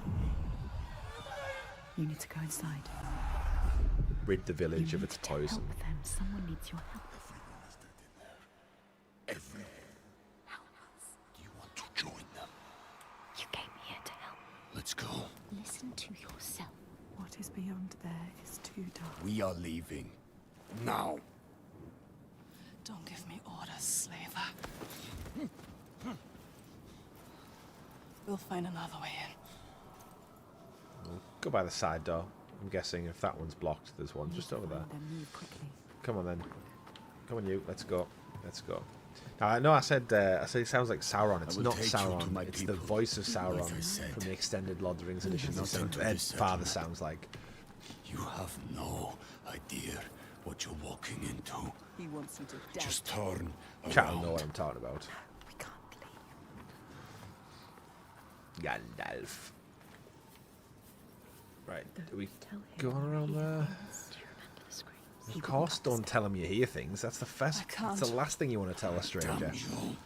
You need to go inside. Rid the village You of need its to poison. help them. Someone needs your help. Everyone. Do you want to join them? You came here to help. Let's go. Listen to yourself. What is beyond there is too dark. We are leaving. Now. Don't give me orders, slaver. We'll find another way in. Go by the side door. I'm guessing if that one's blocked, there's one just over there. Then move quickly. Come on then. Come on you. Let's go. Let's go. Now I know I said it sounds like Sauron. It's will not take you to Sauron. my It's the people. voice of Sauron Like I said. from the extended Lord of the Rings edition. That's Listen what to Ed's this father settlement. sounds like. You have no idea what you're walking into. He wants you to die. Just turn Chat will around. know what I'm talking about. We can't leave. Gandalf. Right. Do we Tell him go on around there? Do you remember the screams? Of course, don't tell him you hear things. That's the first. I can't. That's the last thing you want to tell a stranger. Damn you.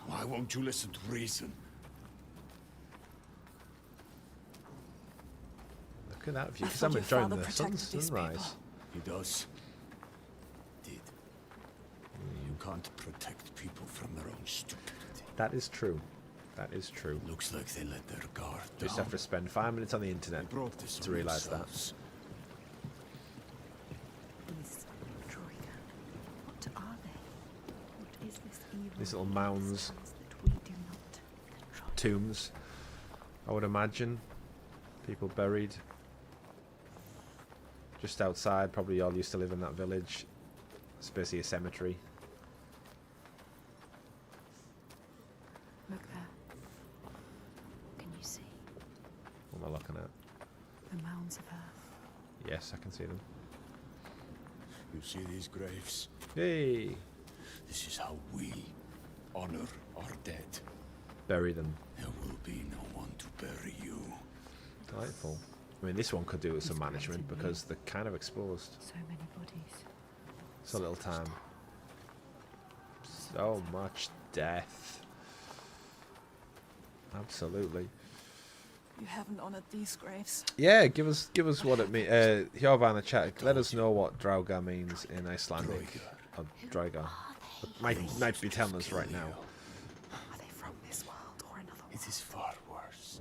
Why won't you listen to reason? Look at that view. I Because thought I'm your enjoying father the protected these sunrise. people. He does. Did. You can't protect people from their own stupidity. That is true. That is true. Looks like they let their guard Just down. have to spend 5 minutes on the internet They brought this to on realise that. themselves. These Troika, what are they? What is this evil? These little mounds, that we do not control? tombs, I would imagine. People buried. Just outside, probably all used to live in that village. It's basically a cemetery. Look there. Can you see What am I looking at? the mounds of earth? Yes, I can see them. You see these graves? Hey! This is how we honor our dead. Bury them. There will be no one to bury you. Delightful. I mean, this one could do with some management because they're kind of exposed. So many bodies. So little time. So much death. Absolutely. You haven't honored these graves. Yeah, give us what it means. Hjorvar in the chat, let us know what Draugr means in Icelandic. Or Draugr. Might be telling us right now. Are they from this world or another world? It is far worse.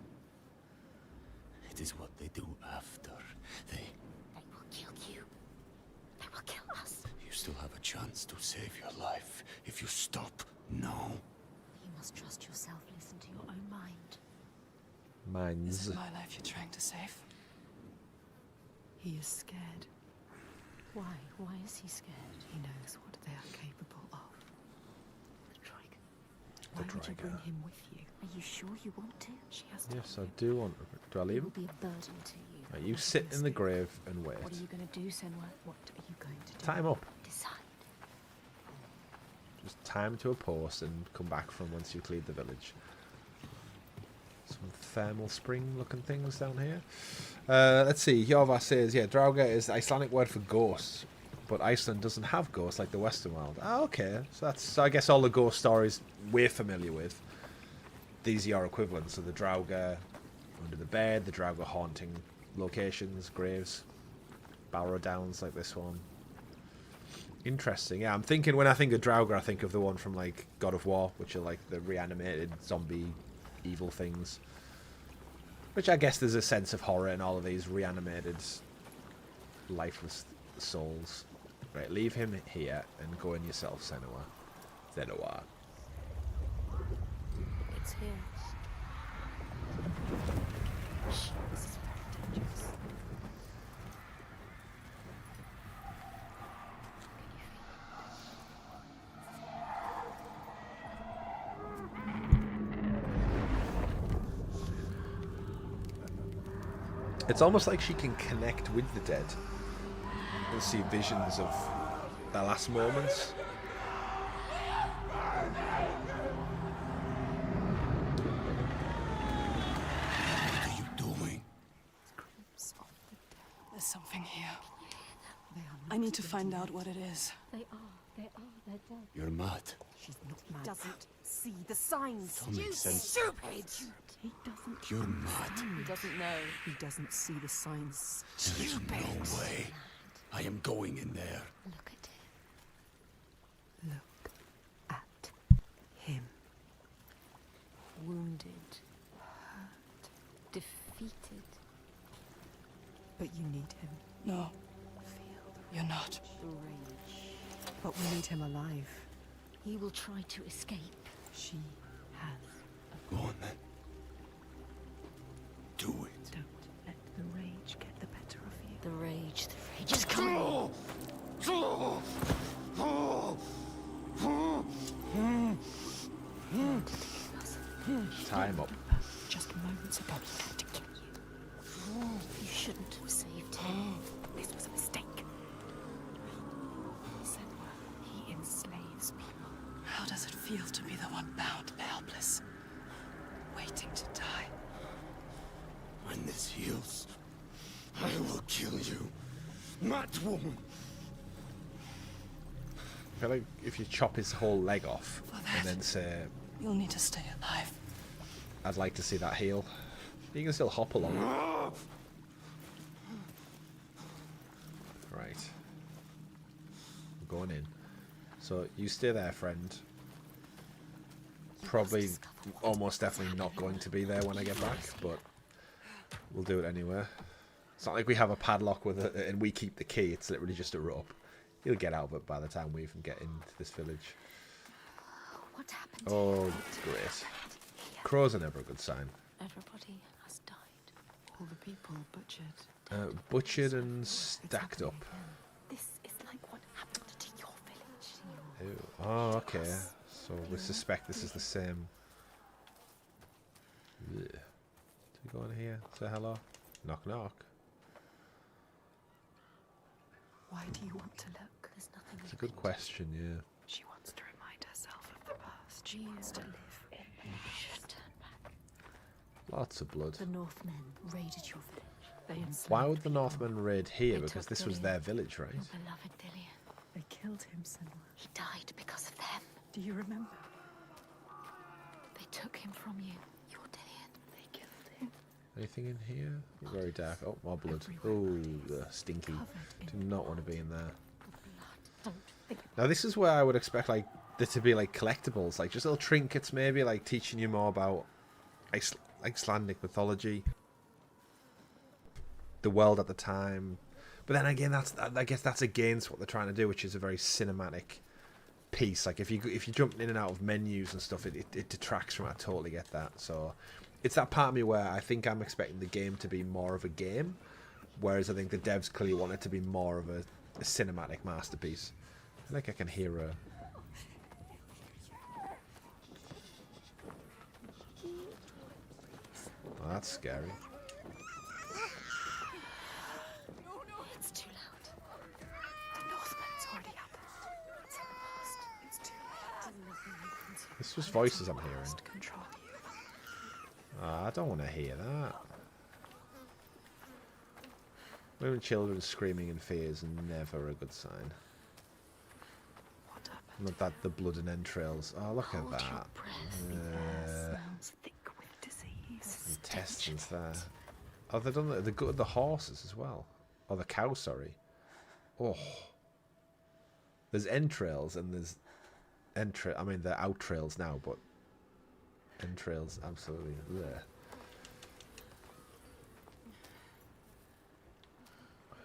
It is what they do after. They will kill you. They will kill us. You still have a chance to save your life if you stop now. You must trust yourself. Listen to your own mind. Is Minds. it my life you're trying to save? He is scared. Why? Why is he scared? He knows what they are capable of. The Troika. Why would you bring him with you? Are you sure you want to? She has to. Yes, I do want to. Do I He leave will him? be a burden to you. Right, you Not sit an in the escape. grave and wait. What are you going to do, Senua? What are you going to do? Tie him up. Decide. Just tie him to a post and come back from once you cleared the village. Some thermal spring looking things down here. Let's see. Hjorvar says, yeah, Draugr is the Icelandic word for ghosts, but Iceland doesn't have ghosts like the Western world. Oh, okay. So I guess all the ghost stories we're familiar with, these are your equivalents. So the Draugr under the bed, the Draugr haunting locations, graves, barrow downs like this one. Interesting. Yeah, I'm thinking, when I think of Draugr, I think of the one from like God of War, which are like the reanimated zombie evil things. Which I guess there's a sense of horror in all of these reanimated lifeless souls. Right, leave him here and go in yourself, Senua. Senua. It's here. Shh, this is very dangerous. It's almost like she can connect with the dead and see visions of their last moments. What are you doing? There's something here. They are I need to find out what it is. They're dead. You're mad. She's not mad. Doesn't see the signs. That makes sense. Stupid! He doesn't. You're mad. He doesn't know. He doesn't see the signs. There's no way. I am going in there. Look at him. Look at him. Wounded, hurt, defeated. But you need him. No, Feel you're not. the rage. But we need him alive. He will try to escape. She has. Go on then. Do it. Don't let the rage get the better of you. The rage is coming. Tie him up. Just moments ago, he tried to kill you. You shouldn't have saved him. This was a mistake. Senua, he enslaves people. How does it feel to be the one bound and helpless? Waiting to die. When this heals, I will kill you. Mad woman. I feel like if you chop his whole leg off and then say, You'll need to stay alive. I'd like to see that heal. You can still hop along. Right. We're going in. So you stay there, friend. Probably, almost definitely not going to be there when I get back, but we'll do it anyway. It's not like we have a padlock with it and we keep the key. It's literally just a rope. You'll get out of it by the time we even get into this village. What happened? Oh, great. Crows are never a good sign. Everybody has died. All the people butchered. Butchered and stacked up. This is like what happened to your village. Ew. Oh, okay. So we suspect this is the same. Ugh. Do we go in here? Say hello? Knock knock. Why do you want to look? There's nothing. It's a good question, yeah. She wants to remind herself of the past. She You wants to live in should turn back. Lots of blood. The Northmen raided your village. They enslaved Why would the people. Northmen raid here? They Because took this was Dillian, their village, right? Your beloved Dillian. They killed him, Senua. He died because of them. Do you remember? They took him from you. Your Dillian. They killed him. Anything in here? Very dark. Oh, more blood. Everywhere. Oh, stinky. Covered Do in not want to be in there. Don't think Now this is where I would expect like there to be like collectibles, like just little trinkets, maybe like teaching you more about Icelandic mythology, the world at the time. But then again, I guess that's against what they're trying to do, which is a very cinematic piece. Like if you jump in and out of menus and stuff, it detracts from it. I totally get that. So it's that part of me where I think I'm expecting the game to be more of a game, whereas I think the devs clearly want it to be more of a cinematic masterpiece. I think I can hear a... Oh, that's scary. it's too loud. The Northman's already happened. It's in the past. It's too late. It's just voices I'm hearing. Must control you. Oh, I don't want to hear that. Women, children screaming in fear is never a good sign. What happened? Not that the blood and entrails. Oh, look at Hold your that. breath. The air smells thick with disease. Intestines there. Oh, they've done the good the horses as well. Oh, the cow, sorry. Oh. There's entrails and there's I mean, they're outrails now, but entrails, absolutely. Blech.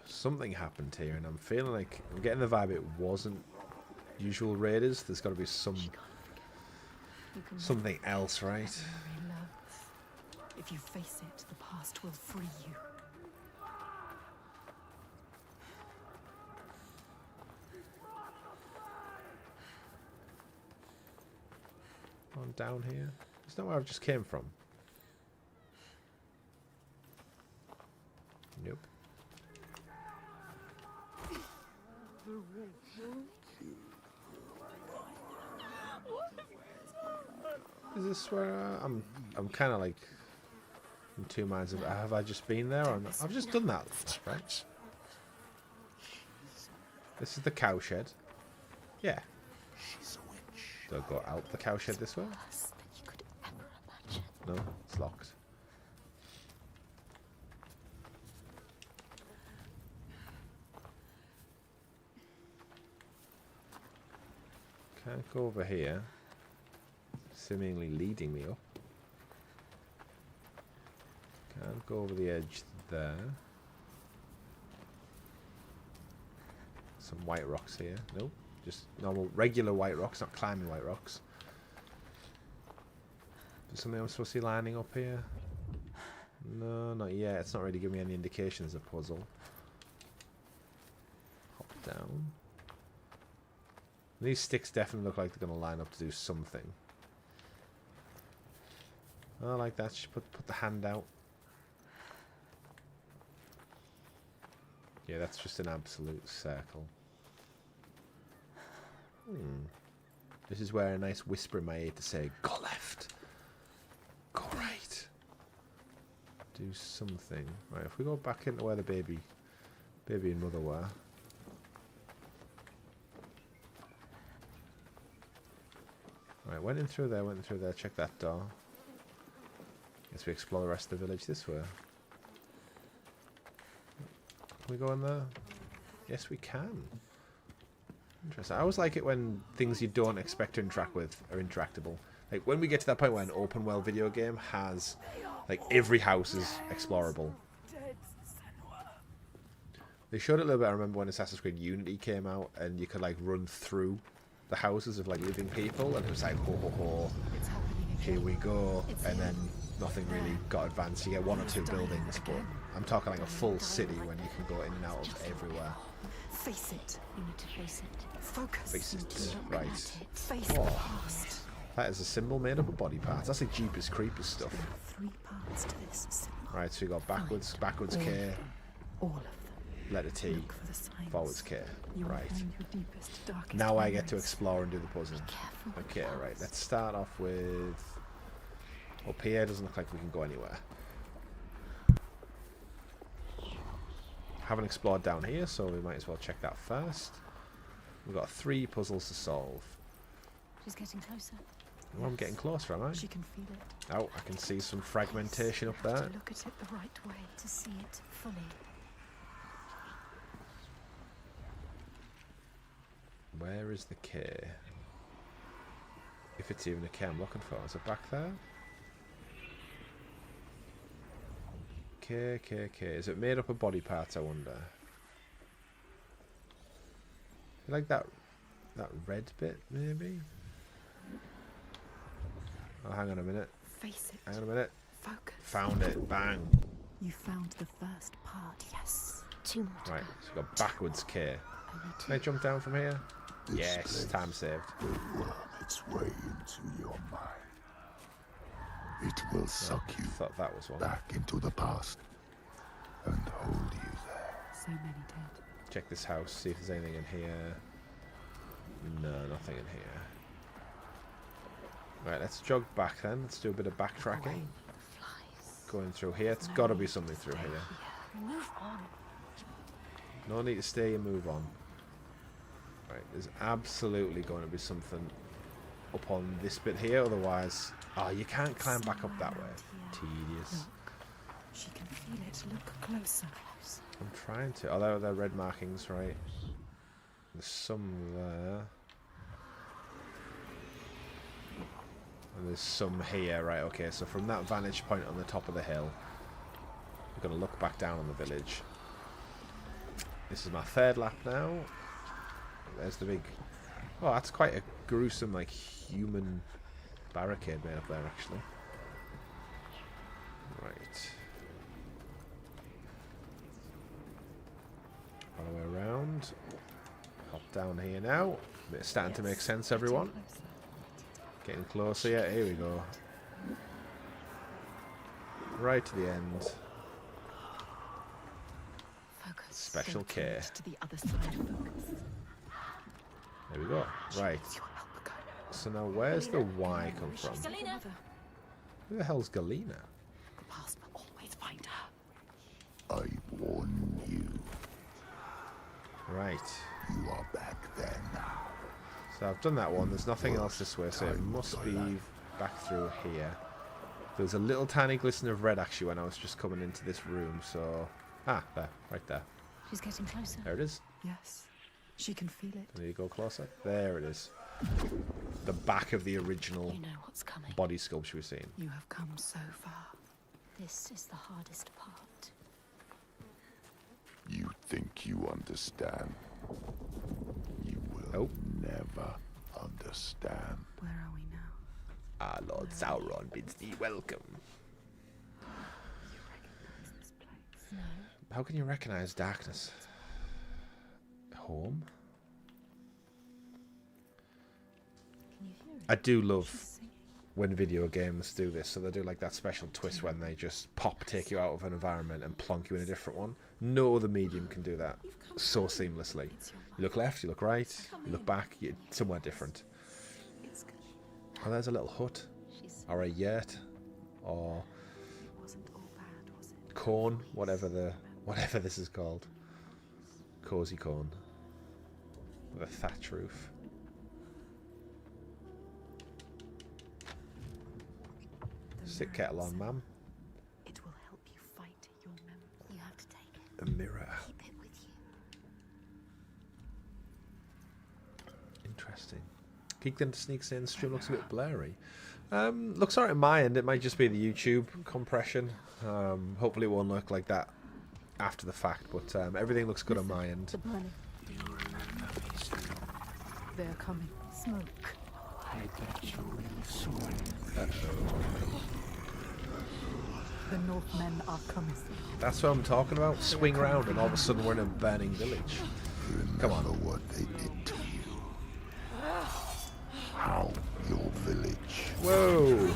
Something happened here, and I'm feeling like I'm getting the vibe it wasn't usual raiders. There's got to be something else, right? Memory loves. If you face it, the past will free you. On down here. It's not where I just came from. Nope. Is this where I'm kind of like in two minds of have I just been there or not? I've just done that, right? This is the cow shed. Yeah. Do I go out the cow shed this way? Worse than you could ever imagine. No, it's locked. Can't go over here. Seemingly leading me up. Can't go over the edge there. Some white rocks here. Nope. Just normal, regular white rocks, not climbing white rocks. Is something I'm supposed to be lining up here? No, not yet. It's not really giving me any indications of puzzle. Hop down. These sticks definitely look like they're going to line up to do something. Oh, like that. Just put the hand out. Yeah, that's just an absolute circle. This is where a nice whisper in my ear to say, go left. Go right. Do something. Right, if we go back into where the baby and mother were. Right, went in through there, check that door. Guess we explore the rest of the village this way. Can we go in there? Yes, we can. Interesting. I always like it when things you don't expect to interact with are interactable. Like when we get to that point where an open world video game has, like, every house is explorable. They showed it a little bit. I remember when Assassin's Creed Unity came out, and you could like run through the houses of like living people, and it was like ho ho ho, here we go, and then nothing really got advanced. You get one or two buildings, but I'm talking like a full city when you can go in and out of everywhere. Face it. You need to face it. Focus. Face it. Right. Face the past. That is a symbol made up of body parts. That's like Jeepers Creepers stuff. There are 3 parts to this symbol. Right, so you got backwards K, All of them. letter T, Look for the signs. forwards K. You will Right. find your deepest, darkest Now I get to memories. explore and do the puzzle. Okay, right. Let's start off with... Up here doesn't look like we can go anywhere. Haven't explored down here, so we might as well check that first. We've got 3 puzzles to solve. She's getting closer. Oh, I'm getting closer, am I? She can feel it. Oh, I can see some fragmentation up You have there. to look at it the right way to see it fully. Where is the K? If it's even a K I'm looking for. Is it back there? K. Is it made up of body parts, I wonder? Like that red bit, maybe? Oh, hang on a minute. Face it. Hang on a minute. Focus. Found it. Bang. You found the first part. Yes. 2 more to Right, go. so we've got backwards K. Only 2. Can I jump down from here? This Yes, place time saved. will worm its way into your mind. It will suck I you thought that was one. back into the past and hold you there. So many dead. Check this house, see if there's anything in here. No, nothing in here. Right, let's jog back then. Let's do a bit of backtracking. Flies. Going through here. It's got to be something through here. Move on. No need to stay and move on. Right, there's absolutely going to be something up on this bit here. Otherwise... Oh, you can't climb back up that way. Tedious. She can feel it. Look closer. I'm trying to. Oh, there are red markings, right? There's some there. And there's some here, right? Okay, so from that vantage point on the top of the hill, we're going to look back down on the village. This is my 3rd lap now. There's the big... Oh, that's quite a gruesome, like, human barricade made up there, actually. Right. All the way around. Hop down here now. It's starting to make sense, everyone. Getting closer, yeah, here we go. Right to the end. Focus. Special Don't care. drift to the other side. Focus. There we go. Right. Your help, Gona. So now where's the Y come from? Galena. Who the hell's Galena? The past will always find her. I warn you, Right. you are back there now. So I've done that one. There's nothing else this way, so it must be back through here. There was a little tiny glisten of red actually when I was just coming into this room, so... Ah, there. Right there. She's getting closer. There it is. Yes. She can feel it. There you go closer. There it is. The back of the original You know what's coming. body sculpture we've seen. You have come so far. This is the hardest part. You think you understand. You will Oh. never understand. Where are we now? Our Lord Sauron bids thee welcome. This place. No. How can you recognize darkness? Home? Can you hear it? I do love She's singing. when video games do this, so they do like that special twist when they just take you out of an environment and plonk you in a different one. No other medium can do that so seamlessly. You look left, you look right, you look back, you're somewhere different. It's good. Oh, there's a little hut, She's or a yurt, or wasn't all bad, was it? corn, whatever this is called. Cozy corn with a thatch roof. The Stick mirror kettle on, said ma'am. It will help you fight your memory. You have to take it. A mirror. Keep it with you. Interesting. Geek then sneaks in. Stream looks a bit blurry. Looks alright on my end. It might just be the YouTube compression. Hopefully it won't look like that after the fact, but everything looks good on my end. The money. They're coming. Smoke. The Northmen are coming. That's what I'm talking about. Swing round and all of a sudden we're in a burning village. Come on. Remember what they did to you. How your village. Whoa!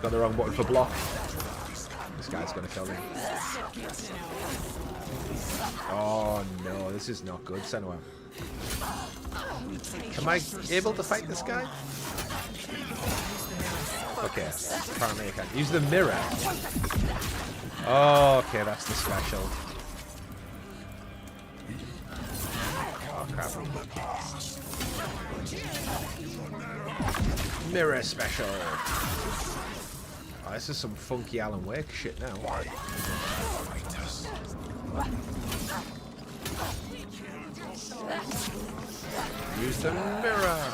Got the wrong button for block. This guy's gonna kill me. Oh no, this is not good, Senua. Am I able to fight this guy? Okay, apparently I can't. Use the mirror. Oh, okay, that's the special. Oh crap. Mirror special. Oh, this is some funky Alan Wake shit now. Use the mirror.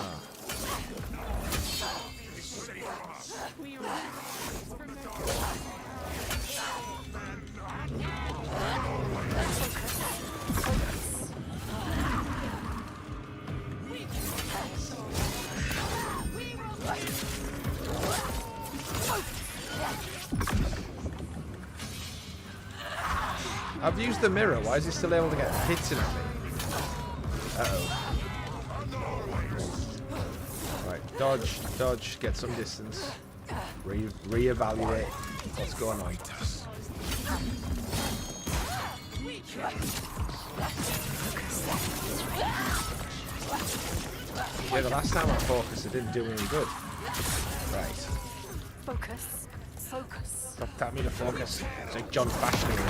I've used the mirror. Why is he still able to get hits in at me? Uh-oh. Right, dodge, dodge, get some distance. Re-evaluate what's going on. Yeah, the last time I focused, it didn't do any good. Right. Focus. Focus. Stop telling me to focus. It's like John Fashion in here.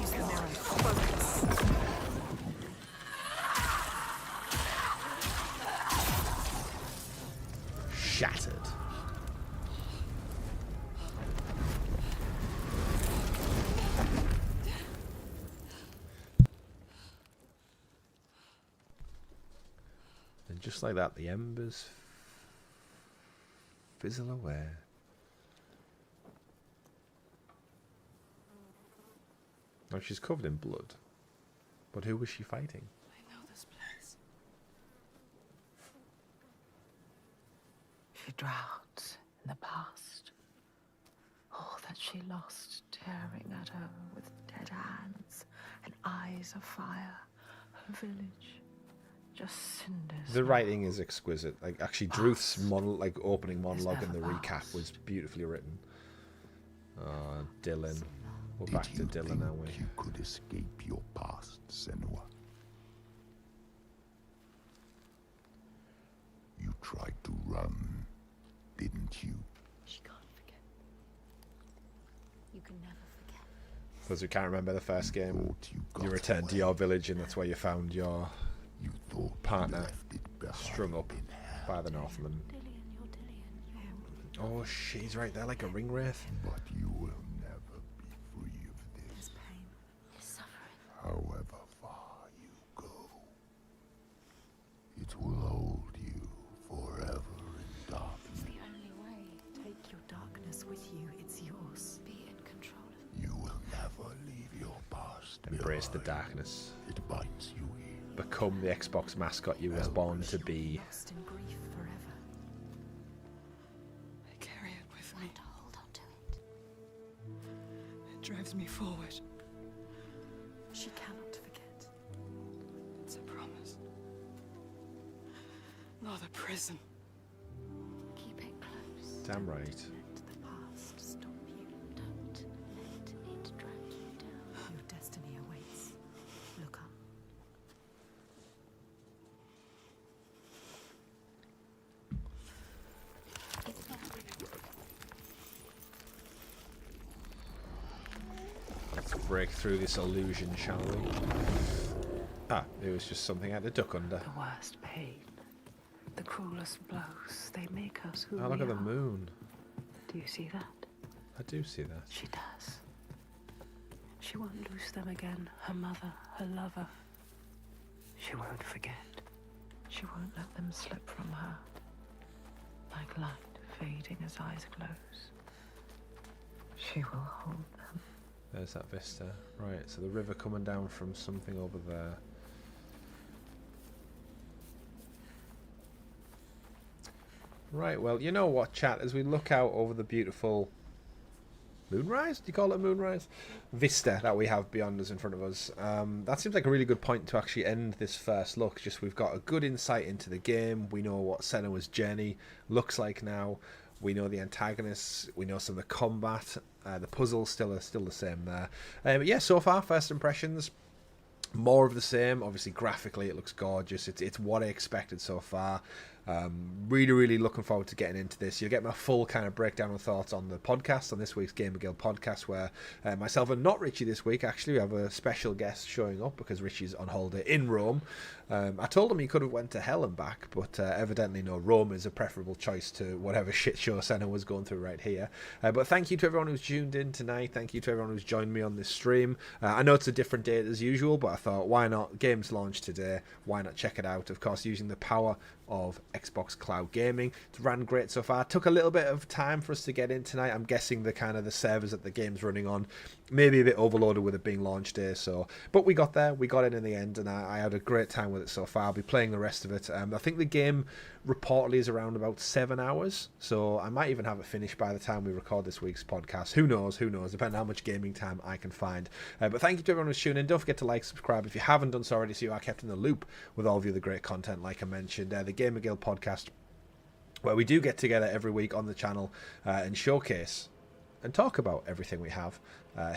Use the mirror. Focus. Shattered. And just like that, the embers fizzle away. Now she's covered in blood. But who was she fighting? I know this place. She drowns in the past. All that she lost, tearing at her with dead hands and eyes of fire. Her village, just cinders. The writing is exquisite. Like actually, Druth's opening monologue in the recap was beautifully written. Dylan. We're back to Dylan, aren't we? You could escape your past, Senua. You tried to run, didn't you? She can't forget. You can never forget. For those who can't remember the first game, Thought you you got returned to away. your village and that's where you found your You thought partner you left it behind strung up in hell, by the Northmen. Dillian, you're Dillian. You're... Oh, she's right there like a ring wraith. but you will never be free of His this. pain, his suffering. However far you go, it will hold you forever in darkness. It's the only way. Take your darkness with you. It's yours. Be in control of it. You will never leave your past. Embrace the behind. darkness. It bites you here. Become the Xbox mascot you was born to be. Lost in grief forever. I carry it with me. Learn to hold on to it. It drives me forward. She cannot forget. It's a promise. Not a prison. Keep it close. Damn right. Let the past stop you. Don't let it drag you down. Your destiny awaits. Look up. Let's break through this illusion, shall we? Ah, it was just something I had to duck under. The worst pain, the cruelest blows, they make us who Oh, look we at the are. moon. Do you see that? I do see that. She does. She won't lose them again. Her mother, her lover. She won't forget. She won't let them slip from her. Like light fading as eyes close. She will hold them. There's that vista. Right, so the river coming down from something over there. Right, well, you know what, chat, as we look out over the beautiful moonrise? Do you call it a moonrise? Vista that we have beyond us, in front of us. That seems like a really good point to actually end this first look. Just we've got a good insight into the game. We know what Senua's journey looks like now. We know the antagonists. We know some of the combat. The puzzles still the same there. But yeah, so far, first impressions, more of the same. Obviously, graphically, it looks gorgeous. It's what I expected so far. Really looking forward to getting into this. You'll get my full kind of breakdown and thoughts on the podcast, on this week's GamerGuild Podcast, where myself and not Richie this week, actually, we have a special guest showing up because Richie's on holiday in Rome. I told him he could have went to hell and back, but evidently no, Rome is a preferable choice to whatever shit show Senna was going through right here. But thank you to everyone who's tuned in tonight. Thank you to everyone who's joined me on this stream. I know it's a different date as usual, but I thought, why not? Games launch today. Why not check it out? Of course, using the power of Xbox Cloud Gaming. It's ran great so far. Took a little bit of time for us to get in tonight. I'm guessing the servers that the game's running on maybe a bit overloaded with it being launch day, so but we got there, we got in the end, and I had a great time with it so far. I'll be playing the rest of it. I think the game reportedly is around about 7 hours, so I might even have it finished by the time we record this week's podcast. Who knows, depending on how much gaming time I can find. But thank you to everyone who's tuning in. Don't forget to like, subscribe if you haven't done so already, so you are kept in the loop with all of the other great content like I mentioned. The GamerGuild Podcast, where we do get together every week on the channel and showcase and talk about everything we have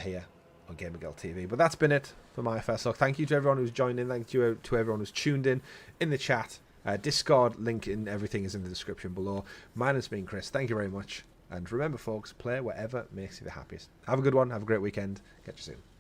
here on GamerGuild TV. But that's been it for my first look. Thank you to everyone who's joined in. Thank you to everyone who's tuned in the chat. Discord link in everything is in the description below. Mine has been Chris. Thank you very much. And remember, folks, play whatever makes you the happiest. Have a good one. Have a great weekend. Catch you soon.